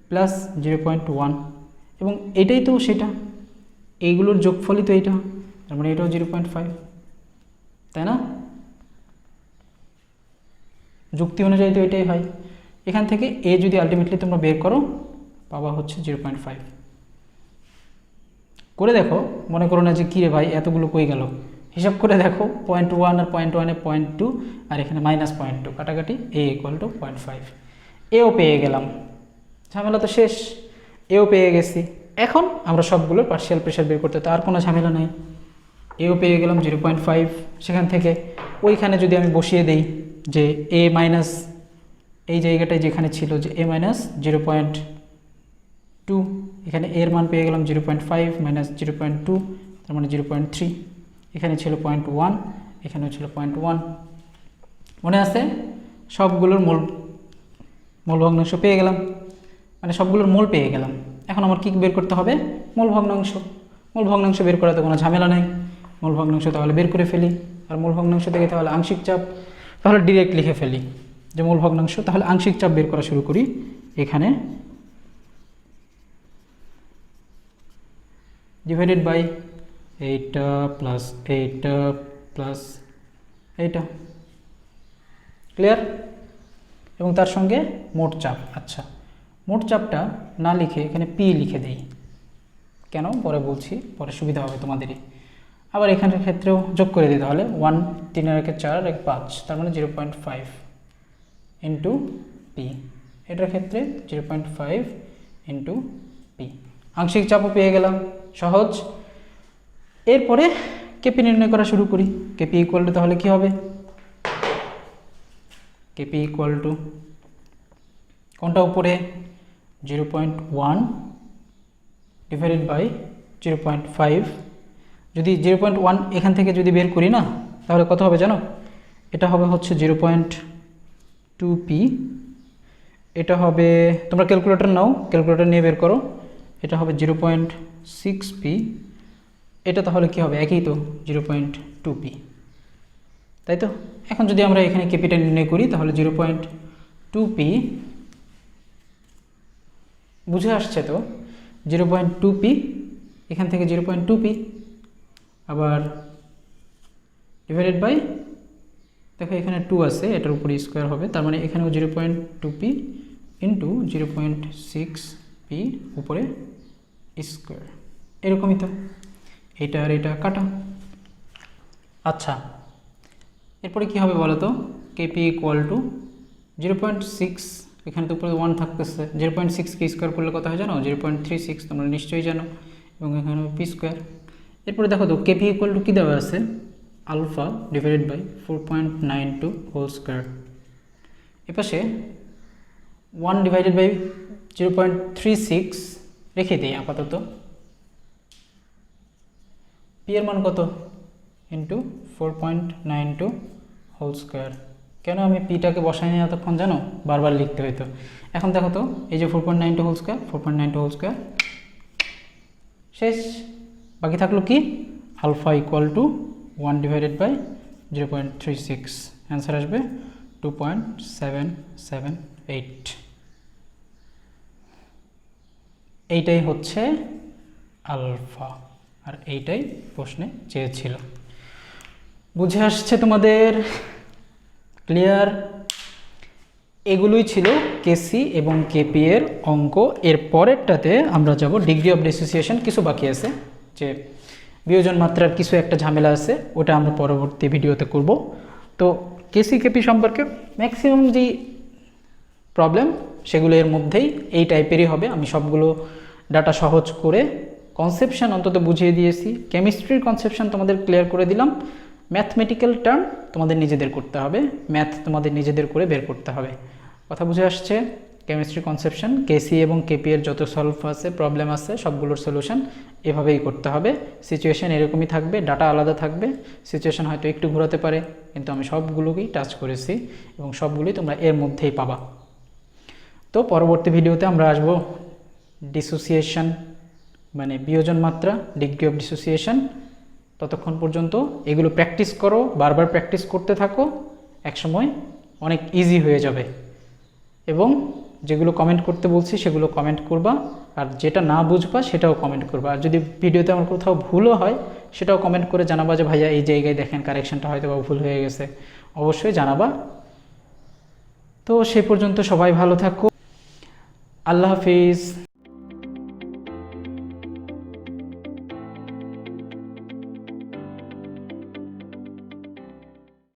[SPEAKER 1] প্লাস 0.1, এবং এটাই তো সেটা, এইগুলোর যোগফলই তো এইটা, তার মানে এটাও 0.5, তাই না? যুক্তি অনুযায়ী তো এটাই হয়। এখান থেকে এ যদি আলটিমেটলি তোমরা বের করো পাবা হচ্ছে 0.5। করে দেখো, মনে করো না যে কী রে ভাই এতগুলো কই গেল, হিসাব করে দেখো, 0.1 আর 0.1 0.2 আর এখানে -0.2 কাটাকাটি, এ ইকুয়াল টু 0.5। এও পেয়ে গেলাম, ঝামেলা তো শেষ, এও পেয়ে গেছি। এখন আমরা সবগুলোর পার্শিয়াল প্রেশার বের করতে, তো আর কোনো ঝামেলা নাই। এও পেয়ে গেলাম 0.5। সেখান থেকে ওইখানে যদি আমি বসিয়ে দেই যে এ মাইনাস এই জায়গাটায় যেখানে ছিল যে এ মাইনাস 0.2, এখানে এর মান পেয়ে গেলাম 0.5 মাইনাস 0.2, তার মানে 0.3। এখানে ছিল 0.1, এখানেও ছিল 0.1, মনে আছে? সবগুলোর মূল ভগ্নাংশ পেয়ে গেলাম, মানে সবগুলোর মোল পেয়ে গেলাম। এখন আমার কী বের করতে হবে? মূল ভগ্নাংশ। মূল ভগ্নাংশ বের করাতে কোনো ঝামেলা নেই, মূল ভগ্নাংশ তাহলে বের করে ফেলি। আর মূল ভগ্নাংশ থেকে তাহলে আংশিক চাপ তাহলে ডিরেক্ট লিখে ফেলি যে মূল ভগ্নাংশ। তাহলে আংশিক চাপ বের করা শুরু করি। এখানে ডিভাইডেড বাই এইটা প্লাস এইটা প্লাস এইটা, ক্লিয়ার? এবং তার সঙ্গে মোট চাপ। আচ্ছা, মোট চাপটা না লিখে এখানে পি লিখে দেই, কেন পরে বলছি, পরে সুবিধা হবে তোমাদেরই। আবার এখানের ক্ষেত্রেও যোগ করে দিই, তাহলে 1 3 আর 4 আর 5, তার মানে 0.5 ইন্টু পি। এটার ক্ষেত্রে 0.5 ইন্টু পি। আংশিক চাপও পেয়ে গেলাম, সহজ। এরপরে কেপি নির্ণয় করা শুরু করি। কেপি ইকুয়াল টু তাহলে কী হবে? কেপি ইকুয়াল টু কোনটা উপরে? 0.1 ডিভাইডেড বাই 0.5। যদি 0.1 এখান থেকে যদি বের করি না, তাহলে কত হবে জানো? এটা হবে হচ্ছে 0.2p। এটা হবে, তোমরা ক্যালকুলেটর নাও, ক্যালকুলেটর নিয়ে বের করো। এটা হবে 0.6p। এটা তাহলে কি হবে? একই তো, 0.2p, তাই তো? এখন যদি আমরা এখানে কেপিটা নির্ণয় করি, তাহলে 0.2p বুঝে আসছে তো, 0.2p এখান থেকে 0.2p, আবার ডিভাইডেড বাই, দেখো এখানে 2 আছে, এটার উপরে স্কোয়ার হবে, তার মানে এখানেও 0.2p ইন্টু 0.6p উপরে স্কোয়ার, এরকমই তো। এটা আর এটা কাটা। আচ্ছা, এরপরে কী হবে বলো তো? কেপি ইকুয়াল টু 0.6, এখানে তো উপরে 1 থাকতেছে, 0.6কে স্কোয়ার করলে কত হয় জানো? 0.36, তোমরা নিশ্চয়ই জানো। এবং এখানে পি স্কোয়ার। এরপরে দেখো তো কেপি ইকুয়াল টু কী দেওয়া আছে? Alpha divided by 4.92 whole square. এপাশে 1 ডিভাইডেড বাই 0.36 রেখে দিই আপাতত। পি এর মান কত? Into 4.92 whole square. কেন আমি পিটাকে বসাই নি এতক্ষণ জানো? বারবার লিখতে হইতো। এখন দেখো তো, এই যে 4.92 হোল স্কোয়ার, 4.92 হোল স্কোয়ার শেষ। বাকি থাকলো কি? Alpha equal to 1 divided by 0.36, answer আসবে 2.778। এইটাই হচ্ছে আলফা, আর এইটাই প্রশ্নে চেয়েছিল। বুঝে আসছে তোমাদের? ক্লিয়ার? এগুলোই ছিল কেসি এবং কেপি এর অঙ্ক। এর পরেরটাতে আমরা যাব ডিগ্রি অফ ডিসোসিয়েশন। কিছু বাকি আছে, যে বিয়োজন মাত্রার কিছু একটা ঝামেলা আছে, ওটা আমরা পরবর্তী ভিডিওতে করব। তো কেসি কেপি সম্পর্কে ম্যাক্সিমাম যেই প্রবলেম সেগুলো এর মধ্যেই এই টাইপেরই হবে। আমি সবগুলো ডাটা সহজ করে কনসেপশন অন্তত বুঝিয়ে দিয়েছি। কেমিস্ট্রির কনসেপশন তোমাদের ক্লিয়ার করে দিলাম। ম্যাথমেটিক্যাল টার্ম তোমাদের নিজেদের করতে হবে, ম্যাথ তোমাদের নিজেদের করে বের করতে হবে। কথা বুঝে আসছে? কেমিস্ট্রি কনসেপশন, কেসি এবং কেপি এর যত সলভ আছে, প্রবলেম আছে, সবগুলোর সলিউশন এভাবেই করতে হবে। সিচুয়েশন এরকমই থাকবে, ডাটা আলাদা থাকবে, সিচুয়েশন হয়তো একটু ঘোরাতে পারে, কিন্তু আমি সবগুলোকেই টাচ করেছি এবং সবগুলোই তোমরা এর মধ্যেই পাবা। তো পরবর্তী ভিডিওতে আমরা আসব ডিসোসিয়েশন, মানে বিয়োজন মাত্রা, ডিগ্রি অফ ডিসোসিয়েশন। ততক্ষণ পর্যন্ত এগুলো প্র্যাকটিস করো, বারবার প্র্যাকটিস করতে থাকো, একসময় অনেক ইজি হয়ে যাবে। এবং যেগুলো কমেন্ট করতে বলছি সেগুলো কমেন্ট করবা, আর যেটা না বুঝবা সেটাও কমেন্ট করবা। আর যদি ভিডিওতে আমার কোথাও ভুলও হয় সেটাও কমেন্ট করে জানাবা যে ভাইয়া এই জায়গায় দেখেন কারেকশনটা হয়তো বা ভুল হয়ে গেছে, অবশ্যই জানাবা। তো সে পর্যন্ত সবাই ভালো থাকো, আল্লাহ হাফিজ।